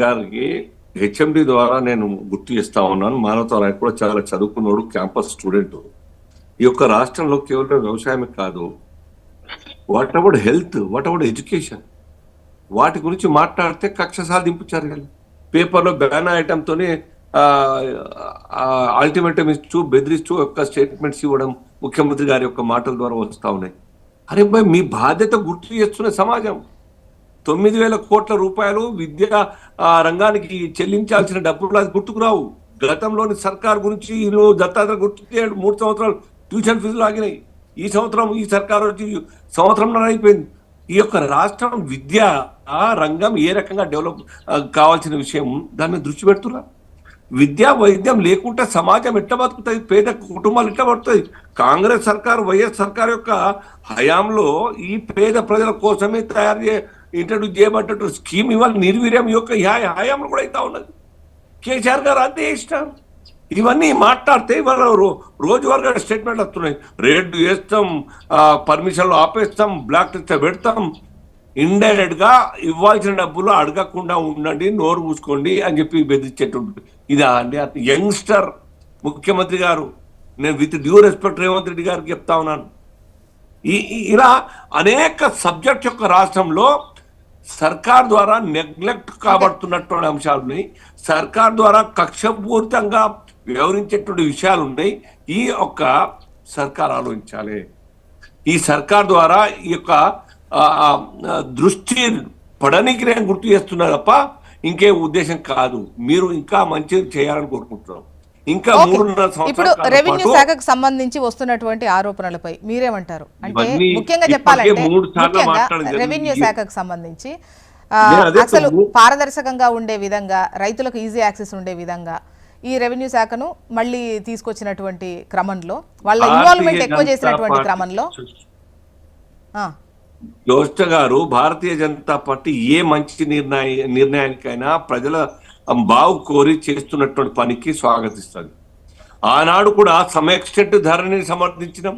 గారికి హెచ్ఎండి ద్వారా నేను గుర్తు చేస్తా ఉన్నాను. మానవతరాయ్ కూడా చాలా చదువుకున్నాడు, క్యాంపస్ స్టూడెంట్. ఈ యొక్క రాష్ట్రంలో కేవలం వ్యవసాయమే కాదు, what about health, what about education, వాటి గురించి మాట్లాడితే కక్ష సాధింపు చర్యలు. పేపర్లో బ్యాన్ ఐటమ్తోనే అల్టిమేటం ఇస్తూ బెదిరిస్తూ యొక్క స్టేట్మెంట్స్ ఇవ్వడం ముఖ్యమంత్రి గారి యొక్క మాటల ద్వారా వస్తూ ఉన్నాయి. అరే భయ్, మీ బాధ్యత గుర్తు చేస్తున్న సమాజం. 9,000 కోట్ల రూపాయలు విద్యా రంగానికి చెల్లించాల్సిన డబ్బులు అది గుర్తుకురావు. గతంలోని సర్కార్ గురించి దత్తాత్రేయ గుర్తు 3 సంవత్సరాలు ట్యూషన్ ఫీజులు ఆగినాయి. ఈ సర్కార్ వచ్చి సంవత్సరంన్నర అయిపోయింది. ఈ యొక్క రాష్ట్రం విద్యా రంగం ఏ రకంగా డెవలప్ కావాల్సిన విషయం దాని మీద దృష్టి పెడుతున్నారు. విద్యా వైద్యం లేకుంటే సమాజం ఎట్లా బతుకుతుంది, పేద కుటుంబాలు ఎట్లా బతుకుతాయి. కాంగ్రెస్ సర్కారు, వైఎస్ సర్కార్ యొక్క హయాంలో ఈ పేద ప్రజల కోసమే ఇంట్రడ్యూస్ చేయబడ్డ స్కీమ్ ఇవాళ నిర్వీర్యం యొక్క హయాంలో కూడా అవుతా ఉన్నది. కేసీఆర్ గారు అంతే ఇష్టం. ఇవన్నీ మాట్లాడితే ఇవాళ రోజువారీగా స్టేట్మెంట్ వస్తున్నాయి. రేట్లు వేస్తాం, పర్మిషన్లు ఆపేస్తాం, బ్లాక్ లిస్ట్ పెడతాం. ఇండైరెక్ట్ గా ఇవ్వాల్సిన డబ్బులు అడగకుండా ఉండండి, నోరు మూసుకోండి అని చెప్పి బెదిరించేటువంటి ఇదా అండి. యంగ్స్టర్ ముఖ్యమంత్రి గారు, నేను with due respect Revanth Reddy గారికి చెప్తా ఉన్నాను. ఇలా అనేక సబ్జెక్ట్ యొక్క రాష్ట్రంలో సర్కార్ ద్వారా నెగ్లెక్ట్ కాబడుతున్నటువంటి అంశాలున్నాయి. సర్కార్ ద్వారా కక్షపూరితంగా వ్యవహరించేటువంటి విషయాలు ఉన్నాయి. ఈ యొక్క సర్కార్ ఆలోచించాలి. ఈ సర్కార్ ద్వారా ఈ యొక్క దృష్టి పడనికి నేను గుర్తు చేస్తున్నా తప్ప ఇంకే ఉద్దేశం కాదు. మీరు ఇంకా మంచి చేయాలని కోరుకుంటున్నాం. ఇంకా 3.5 ఇప్పుడు రెవెన్యూ శాఖకు సంబంధించి వస్తున్నటువంటి ఆరోపణలపై మీరేమంటారు? అంటే ముఖ్యంగా చెప్పాలంటే రెవెన్యూ శాఖకు సంబంధించి అసలు పారదర్శకంగా ఉండే విధంగా, రైతులకు ఈజీ యాక్సెస్ ఉండే విధంగా ఈ రెవెన్యూ శాఖను మళ్ళీ తీసుకొచ్చినటువంటి క్రమంలో, వాళ్ళ ఇన్వాల్వ్మెంట్ ఎక్కువ చేసినటువంటి క్రమంలో జోష్ట గారు, భారతీయ జనతా పార్టీ ఏ మంచి నిర్ణయానికైనా ప్రజల బావు కోరి చేస్తున్నటువంటి పనికి స్వాగతిస్తుంది. ఆనాడు కూడా సమ్ ఎక్స్టెంట్ ధరని సమర్థించినాం.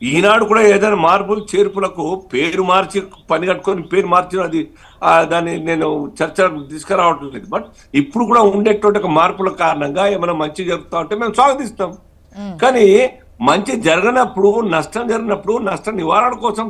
ఈనాడు కూడా ఏదైనా మార్పులు చేర్పులకు పేరు మార్చి పని కట్టుకొని పేరు మార్చిన అది దాన్ని నేను చర్చ తీసుకురావటం లేదు. బట్ ఇప్పుడు కూడా ఉండేటువంటి ఒక మార్పుల కారణంగా ఏమైనా మంచి జరుగుతా ఉంటే మేము స్వాగతిస్తాం. కానీ మంచి జరగనప్పుడు, నష్టం జరిగినప్పుడు నష్ట నివారణ కోసం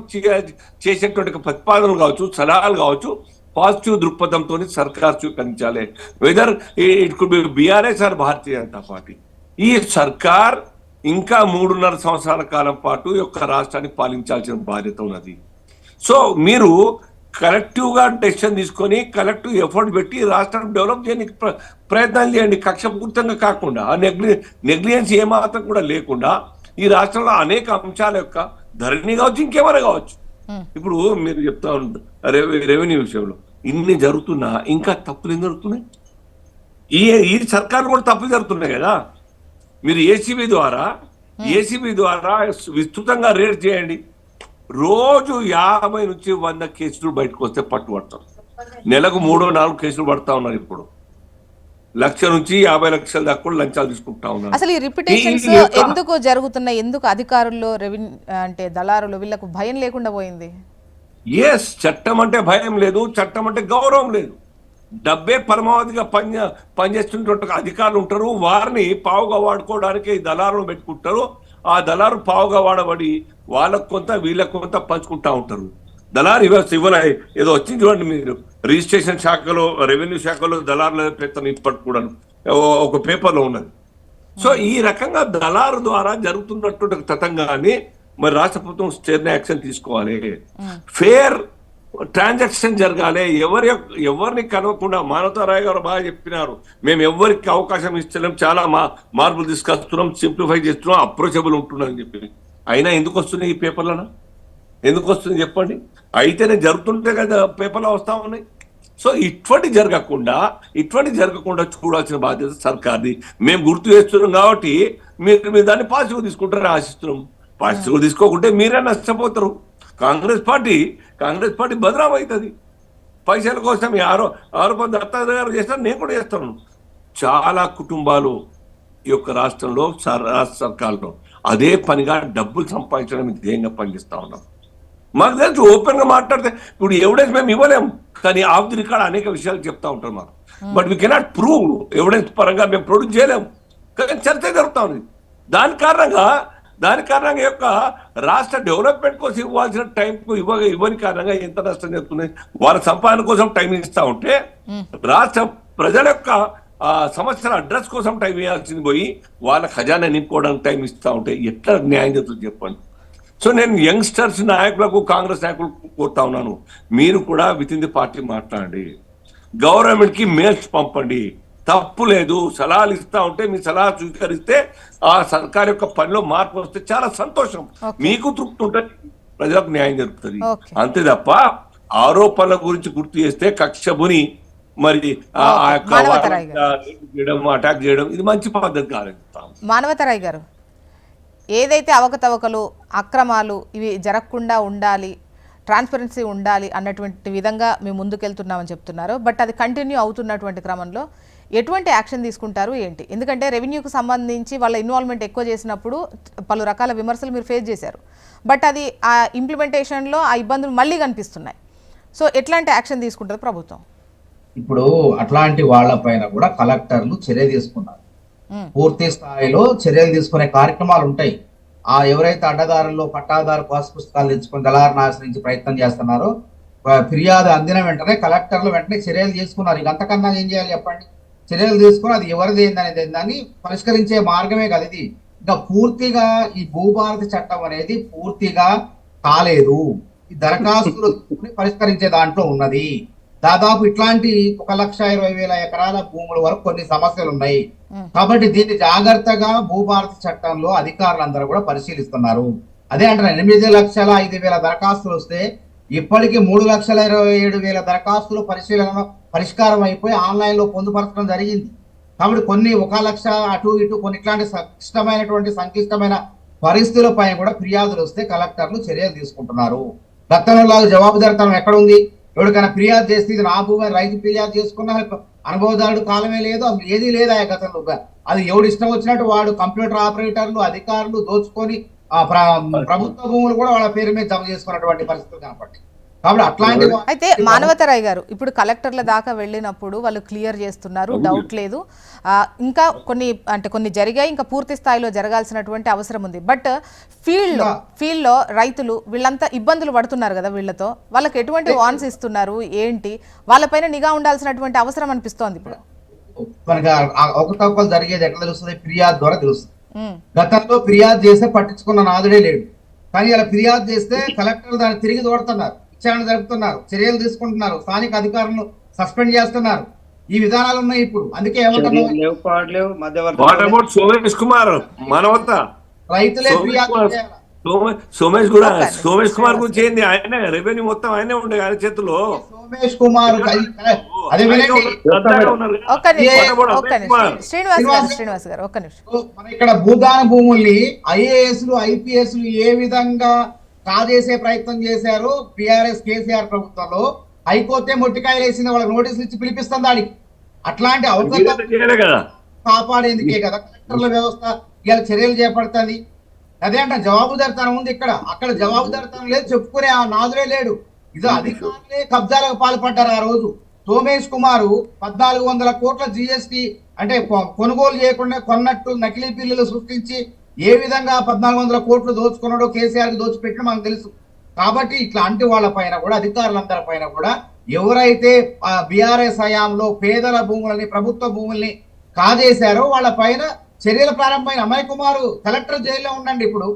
చేసేటువంటి ప్రతిపాదనలు కావచ్చు, సలహాలు కావచ్చు, పాజిటివ్ దృక్పథంతో సర్కార్ స్వీకరించాలి. Whether it could be BRS or Bharatiya Janata Party. ఈ సర్కార్ ఇంకా 3.5 సంవత్సరాల కాలం పాటు యొక్క రాష్ట్రాన్ని పాలించాల్సిన బాధ్యత ఉన్నది. సో మీరు కలెక్టివ్ గా డెసిషన్ తీసుకొని కలెక్టివ్ ఎఫర్ట్ పెట్టి రాష్ట్రాన్ని డెవలప్ చేయడానికి ప్రయత్నాలు చేయండి. కక్షపూరితంగా కాకుండా, నెగ్లిజెన్స్ ఏమాత్రం కూడా లేకుండా ఈ రాష్ట్రంలో అనేక అంశాల యొక్క ధరణి కావచ్చు, ఇంకేమైనా కావచ్చు. ఇప్పుడు మీరు చెప్తా ఉంటారు రెవెన్యూ విషయంలో ఇన్ని జరుగుతున్నా ఇంకా తప్పులు ఏం జరుగుతున్నాయి? ఈ సర్కారు కూడా తప్పులు జరుగుతున్నాయి కదా. మీరు ఏసీబీ ద్వారా విస్తృతంగా రేట్ చేయండి. రోజు 50 నుంచి 100 కేసులు బయటకు వస్తే పట్టుబడతాం. నెలకు 3-4 కేసులు పడతా ఉన్నారు. ఇప్పుడు 1,00,000 నుంచి 50 లక్షల దాకా కూడా లంచాలు తీసుకుంటా ఉన్నారు. అసలు ఈ రిపిటేషన్స్ ఎందుకు జరుగుతున్నాయి? ఎందుకు అధికారుల్లో రెవెన్యూ అంటే దళారులు వీళ్ళకు భయం లేకుండా పోయింది? చట్టం అంటే భయం లేదు, చట్టం అంటే గౌరవం లేదు. డబ్బే పరమావధిగా పనిచేస్తున్నటువంటి అధికారులు ఉంటారు. వారిని పావుగా వాడుకోవడానికి దళారులు పెట్టుకుంటారు. ఆ దళారు పావుగా వాడబడి వాళ్ళకు కొంత వీళ్ళకు కొంత పంచుకుంటా ఉంటారు. దళారు ఇవ్వాలి ఏదో వచ్చింది చూడండి, మీరు రిజిస్ట్రేషన్ శాఖలో, రెవెన్యూ శాఖలో దళారుల పెత్తనం ఇప్పటికి కూడా ఒక పేపర్లో ఉన్నది. సో ఈ రకంగా దళారు ద్వారా జరుగుతున్నటువంటి తతంగాన్ని మరి రాష్ట్ర ప్రభుత్వం స్టెర్న్ యాక్షన్ తీసుకోవాలి. ఫేర్ ట్రాన్సాక్షన్ జరగాలి. ఎవరిని కలవకుండా, మానవతారాయ్ గారు బాగా చెప్పినారు, మేము ఎవరికి అవకాశం ఇస్తలేం, చాలా మార్పులు తీసుకొస్తున్నాం, సింప్లిఫై చేస్తున్నాం, అప్రోచబుల్ ఉంటున్నాం అని చెప్పి. అయినా ఎందుకు వస్తున్నాయి ఈ పేపర్లను? ఎందుకు వస్తుంది చెప్పండి? అయితేనే జరుగుతుంటే కదా పేపర్లో వస్తా ఉన్నాయి. సో ఇటువంటి జరగకుండా చూడాల్సిన బాధ్యత సర్కార్ది. మేము గుర్తు చేస్తున్నాం కాబట్టి మీరు దాన్ని పాజిటివ్ తీసుకుంటారని ఆశిస్తున్నాం. పాజిటివ్ తీసుకోకుంటే మీరే నష్టపోతారు. కాంగ్రెస్ పార్టీ బదనాం అవుతుంది. పైసల కోసం ఆరోపణ దత్తాత్రేయ గారు చేస్తారు, నేను కూడా చేస్తాను. చాలా కుటుంబాలు ఈ యొక్క రాష్ట్రంలో, రాష్ట్ర సర్కార్లో అదే పనిగా డబ్బులు సంపాదించడం ధ్యేయంగా పనిచేస్తా ఉన్నాం. మాకు తెలుసు, ఓపెన్ గా మాట్లాడితే ఇప్పుడు ఎవిడెన్స్ మేము ఇవ్వలేము, కానీ ఆఫ్ ది రికార్డ్ అనేక విషయాలు చెప్తా ఉంటారు మాకు. But we cannot prove, evidence పరంగా మేము ప్రొడ్యూస్ చేయలేము, కానీ చర్చ జరుగుతా ఉంది. దాని కారణంగా యొక్క రాష్ట్ర డెవలప్మెంట్ కోసం ఇవ్వాల్సిన టైంకు ఇవ్వని కారణంగా ఎంత నష్టం జరుగుతుంది. వాళ్ళ సంపాదన కోసం టైం ఇస్తా ఉంటే రాష్ట్ర ప్రజల యొక్క సమస్యల అడ్రస్ కోసం టైం ఇవ్వాల్సింది పోయి వాళ్ళ ఖజానా నింపుకోవడానికి టైం ఇస్తా ఉంటే ఎట్లా న్యాయం జరుగుతుంది చెప్పండి. సో నేను యంగ్స్టర్స్ నాయకులకు, కాంగ్రెస్ నాయకులకు కోరుతా ఉన్నాను, మీరు కూడా విత్ ఇన్ ది పార్టీ మాట్లాడండి, గవర్నమెంట్ కి మెయిల్స్ పంపండి, తప్పు లేదు. సలహాలు ఇస్తా ఉంటే మీ సలహా స్వీకరిస్తే ఆ సర్కార్ యొక్క పనిలో మార్పు వస్తే చాలా సంతోషం, మీకు తృప్తి ఉంటుంది, ప్రజలకు న్యాయం జరుగుతుంది. అంతే తప్ప ఆరోపణల గురించి గుర్తు చేస్తే కక్షబుని మరి అటాక్ చేయడం ఇది మంచి పద్ధతి కాదు. మానవతరాయ్ గారు, ఏదైతే అవకతవకలు, అక్రమాలు ఇవి జరగకుండా ఉండాలి, ట్రాన్స్పరెన్సీ ఉండాలి అన్నటువంటి విధంగా మేము ముందుకెళ్తున్నామని చెప్తున్నారు. బట్ అది కంటిన్యూ అవుతున్నటువంటి క్రమంలో ఎటువంటి యాక్షన్ తీసుకుంటారు ఏంటి? ఎందుకంటే రెవెన్యూకు సంబంధించి వాళ్ళ ఇన్వాల్వ్మెంట్ ఎక్కువ చేసినప్పుడు పలు రకాల విమర్శలు మీరు ఫేస్ చేశారు. బట్ అది ఆ ఇంప్లిమెంటేషన్లో ఆ ఇబ్బందులు మళ్ళీ కనిపిస్తున్నాయి. సో ఎట్లాంటి యాక్షన్ తీసుకుంటారు ప్రభుత్వం? ఇప్పుడు అట్లాంటి వాళ్ళపైన కూడా కలెక్టర్లు చర్య తీసుకున్నారు. పూర్తి స్థాయిలో చర్యలు తీసుకునే కార్యక్రమాలు ఉంటాయి. ఆ ఎవరైతే అడ్డదారుల్లో పట్టాదారు పాస్ పుస్తకాలు తెచ్చుకొని దళారును ఆశ్రయించి ప్రయత్నం చేస్తున్నారో, ఫిర్యాదు అందిన వెంటనే కలెక్టర్లు వెంటనే చర్యలు తీసుకున్నారు. ఇక అంతకన్నా ఏం చేయాలి చెప్పండి? చర్యలు తీసుకుని అది ఎవరిది ఏందనేది దాన్ని పరిష్కరించే మార్గమే కదా ఇది. ఇంకా పూర్తిగా ఈ భూభారతి చట్టం అనేది పూర్తిగా కాలేదు. ఈ దరఖాస్తులు పరిష్కరించే దాంట్లో ఉన్నది. దాదాపు ఇట్లాంటి 1,20,000 ఎకరాల భూముల వరకు కొన్ని సమస్యలు ఉన్నాయి. కాబట్టి దీన్ని జాగ్రత్తగా భూభారతి చట్టంలో అధికారులందరూ కూడా పరిశీలిస్తున్నారు. అదే అంటారు, 8,05,000 దరఖాస్తులు వస్తే ఇప్పటికీ 3,27,000 దరఖాస్తులు పరిష్కారం అయిపోయి ఆన్లైన్ లో పొందుపరచడం జరిగింది. కాబట్టి కొన్ని 1,00,000 అటు ఇటు కొన్ని ఇట్లాంటి సంక్లిష్టమైన పరిస్థితులపై కూడా ఫిర్యాదులు వస్తే కలెక్టర్లు చర్యలు తీసుకుంటున్నారు. గతంలో జవాబుదారితనం ఎక్కడ ఉంది? ఎవరికైనా ఫిర్యాదు చేస్తే ఇది నా భూమి, రైతు ఫిర్యాదు చేసుకున్న అనుభవదారుడు కాలమే లేదు, అసలు ఏదీ లేదా గతంలో. అది ఎవడు ఇష్టం వచ్చినట్టు వాడు కంప్యూటర్ ఆపరేటర్లు, అధికారులు దోచుకొని ప్రభుత్వ భూములు కూడా వాళ్ళ పేరు మీద జమ చేసుకున్నటువంటి పరిస్థితులు కనపడ్డాయి. కాబట్టి అట్లాంటి అయితే మానవతరాయ్ గారు, ఇప్పుడు కలెక్టర్ల దాకా వెళ్ళినప్పుడు వాళ్ళు క్లియర్ చేస్తున్నారు, డౌట్ లేదు. ఇంకా కొన్ని జరిగాయి, ఇంకా పూర్తి స్థాయిలో జరగాల్సినటువంటి అవసరం ఉంది. బట్ ఫీల్డ్లో రైతులు వీళ్ళంతా ఇబ్బందులు పడుతున్నారు కదా, వీళ్ళతో వాళ్ళకి ఎటువంటి వార్న్స్ ఇస్తున్నారు ఏంటి? వాళ్ళపైన నిఘా ఉండాల్సినటువంటి అవసరం అనిపిస్తోంది. ఇప్పుడు మనకి అవకతవకలు జరిగేది ఎట్లా తెలుస్తుంది? ఫిర్యాదు ద్వారా తెలుస్తుంది. గతంలో ఫిర్యాదు చేస్తే పట్టించుకున్న నాదుడే లేడు, కానీ ఇలా ఫిర్యాదు చేస్తే కలెక్టర్ దాన్ని తిరిగి తోడుతున్నారు, విచారణ జరుపుతున్నారు, చర్యలు తీసుకుంటున్నారు, స్థానిక అధికారులను సస్పెండ్ చేస్తున్నారు. ఈ విధానాలు ఉన్నాయి ఇప్పుడు. అందుకే రైతులే ఫిర్యాదు చేయాలి. సోమేష్ కుమార్ గురించి ఏంది? ఆయన రెవెన్యూ మొత్తం ఆయనే ఉండే ఆయన చేతిలో. సోమేష్ కుమార్ అదే శ్రీనివాస్ గారు ఒక్క నిమిషం. మన ఇక్కడ భూదాన భూముల్ని ఐఏఎస్లు, ఐపీఎస్లు ఏ విధంగా కాజేసే ప్రయత్నం చేశారు టిఆర్ఎస్ కేసీఆర్ ప్రభుత్వంలో. హైకోర్టే మొట్టికాయలు వేసింది, వాళ్ళకి నోటీసులు ఇచ్చి పిలిపిస్తుంది దానికి. అట్లాంటి అవకాశం కాపాడేందుకే కదా కలెక్టర్ల వ్యవస్థ ఇవాళ చర్యలు చేపడుతుంది. అదే అంటే జవాబుదారితనం ఉంది ఇక్కడ, అక్కడ జవాబుదారితనం లేదు, చెప్పుకునే ఆ నాదులే లేడు. ఇది అధికారులే కబ్జాలకు పాల్పడ్డారు. ఆ రోజు సోమేష్ కుమార్ 1,400 కోట్ల జిఎస్టి అంటే కొనుగోలు చేయకుండా కొన్నట్టు నకిలీ బిల్లులు సృష్టించి ఏ విధంగా 1,400 కోట్లు దోచుకున్నాడో కేసీఆర్ కి దోచిపెట్టిన మనకు తెలుసు. కాబట్టి ఇట్లాంటి వాళ్ళ పైన కూడా, అధికారులందరి పైన కూడా ఎవరైతే బీఆర్ఎస్ హయాంలో పేదల భూములని ప్రభుత్వ భూముల్ని కాజేశారో వాళ్ళ పైన చర్యలు ప్రారంభమైన అమయ్ కుమార్ కలెక్టర్ జైల్లో ఉండండి. ఇప్పుడు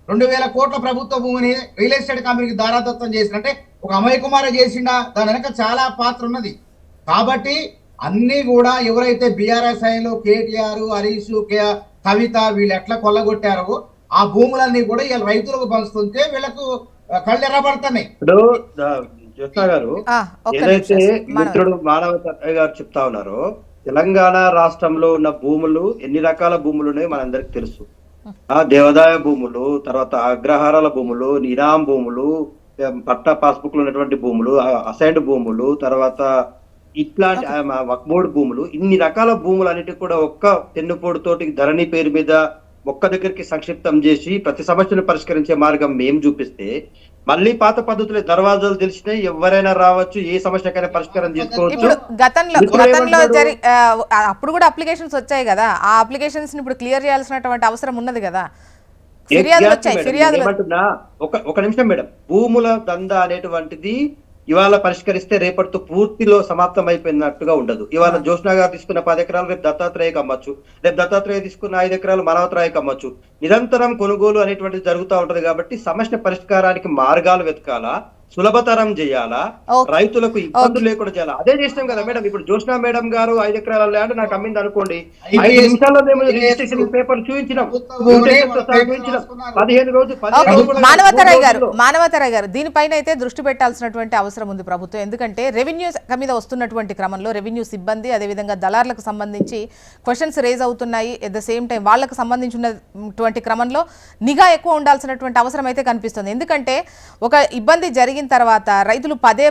2,000 కోట్ల ప్రభుత్వ భూమిని రియల్ ఎస్టేట్ కంపెనీకి దారాదత్తం చేసినట్టే ఒక అమయ్ కుమార్ చేసిండా, దాని వెనక చాలా పాత్ర ఉన్నది. కాబట్టి అన్ని కూడా ఎవరైతే బీఆర్ఎస్ హయాంలో కేటీఆర్, హరీష్, కవిత వీళ్ళు ఎట్లా కొల్లగొట్టారో ఆ భూములన్నీ కూడా వీళ్ళ రైతులకు పంచుతుంటే వీళ్ళకు కళ్ళు ఎర్రబడుతున్నాయి. ఇప్పుడు జ్యోత్స్న గారు ఏదైతే మిత్రుడు మానవత గారు చెప్తా ఉన్నారో, తెలంగాణ రాష్ట్రంలో ఉన్న భూములు ఎన్ని రకాల భూములు ఉన్నాయో మనందరికి తెలుసు. దేవాదాయ భూములు, తర్వాత అగ్రహారాల భూములు, నిరాం భూములు, పట్టా పాస్బుక్ లో ఉన్నటువంటి భూములు, అసైన్డ్ భూములు, తర్వాత ఇట్లాంటి వక్బోర్డ్ భూములు, ఇన్ని రకాల భూములు అన్నిటికీ కూడా ఒక్క తెన్నుపోటుతోటి ధరణి పేరు మీద ఒక్క దగ్గరికి సంక్షిప్తం చేసి ప్రతి సమస్యను పరిష్కరించే మార్గం మేము చూపిస్తే, మళ్ళీ పాత పద్ధతులే దర్వాజాలు తెలిసినాయి, ఎవరైనా రావచ్చు, ఏ సమస్యకైనా పరిష్కారం చేసుకోవచ్చు. ఇప్పుడు గతంలో అప్పుడు కూడా అప్లికేషన్స్ వచ్చాయి కదా, ఆ అప్లికేషన్స్ ఇప్పుడు క్లియర్ చేయాల్సినటువంటి అవసరం ఉన్నది కదా. ఏమంటున్నా, ఒక నిమిషం మేడం, భూముల దందా అనేటువంటిది ఇవాళ పరిష్కరిస్తే రేపటితో పూర్తిలో సమాప్తం అయిపోయినట్టుగా ఉండదు. ఇవాళ జ్యోత్స్న గారు తీసుకున్న 10 ఎకరాలు రేపు దత్తాత్రేయకి అమ్మచ్చు, రేపు దత్తాత్రేయ తీసుకున్న 5 ఎకరాలు మానవతరాయకి అమ్మచ్చు. నిరంతరం కొనుగోలు అనేటువంటిది జరుగుతూ ఉంటది. కాబట్టి సమస్య పరిష్కారానికి మార్గాలు వెతకాలా, సులభతరం చేయాలా, రైతులకు ఇబ్బందులు లేకుండా చేయాలా. అదే చేసినాం కదా మేడం. ఇప్పుడు జ్యోత్స్న మేడం గారు 5 ఎకరాల ల్యాండ్ నాకు అమ్మింది అనుకోండి, 5 నిమిషాల్లో మేము రిజిస్ట్రేషన్ పేపర్ చూపించినాం, 15 రోజులు. మానవతరాయ్ గారు దీనిపైన అయితే దృష్టి పెట్టాల్సినటువంటి అవసరం ఉంది ప్రభుత్వం. ఎందుకంటే రెవెన్యూ మీద వస్తున్నటువంటి క్రమంలో రెవెన్యూ సిబ్బంది, అదేవిధంగా దళార్లకు సంబంధించి క్వశ్చన్స్ రేజ్ అవుతున్నాయి. ఎట్ ద సేమ్ టైం వాళ్ళకు సంబంధించినటువంటి క్రమంలో నిఘా ఎక్కువ ఉండాల్సినటువంటి అవసరం అయితే కనిపిస్తుంది. ఎందుకంటే ఒక ఇబ్బంది జరిగిన తర్వాత రైతులు పదే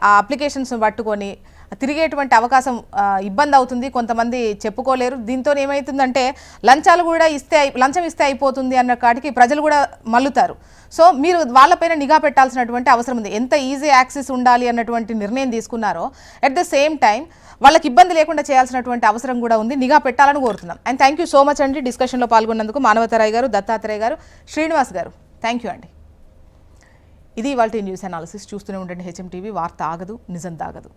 ఆ అప్లికేషన్స్ పట్టుకొని తిరిగేటువంటి అవకాశం ఇబ్బంది అవుతుంది. కొంతమంది చెప్పుకోలేరు. దీంతో ఏమవుతుందంటే లంచం ఇస్తే అయిపోతుంది అన్న కాటికి ప్రజలు కూడా మల్లుతారు. సో మీరు వాళ్ళపైన నిఘా పెట్టాల్సినటువంటి అవసరం ఉంది. ఎంత ఈజీ యాక్సెస్ ఉండాలి అన్నటువంటి నిర్ణయం తీసుకున్నారో అట్ ద సేమ్ టైం వాళ్ళకి ఇబ్బంది లేకుండా చేయాల్సినటువంటి అవసరం కూడా ఉంది. నిఘా పెట్టాలని కోరుతున్నాం. And thank you so much అండి డిస్కషన్లో పాల్గొన్నందుకు. మానవతరాయ్ గారు, దత్తాత్రేయ గారు, శ్రీనివాస్ గారు, థ్యాంక్ యూ అండి. ఇది ఇవాల్టి న్యూస్ అనాలిసిస్. చూస్తూనే ఉండండి హెచ్ఎం టీవీ. వార్త ఆగదు, నిజం దాగదు.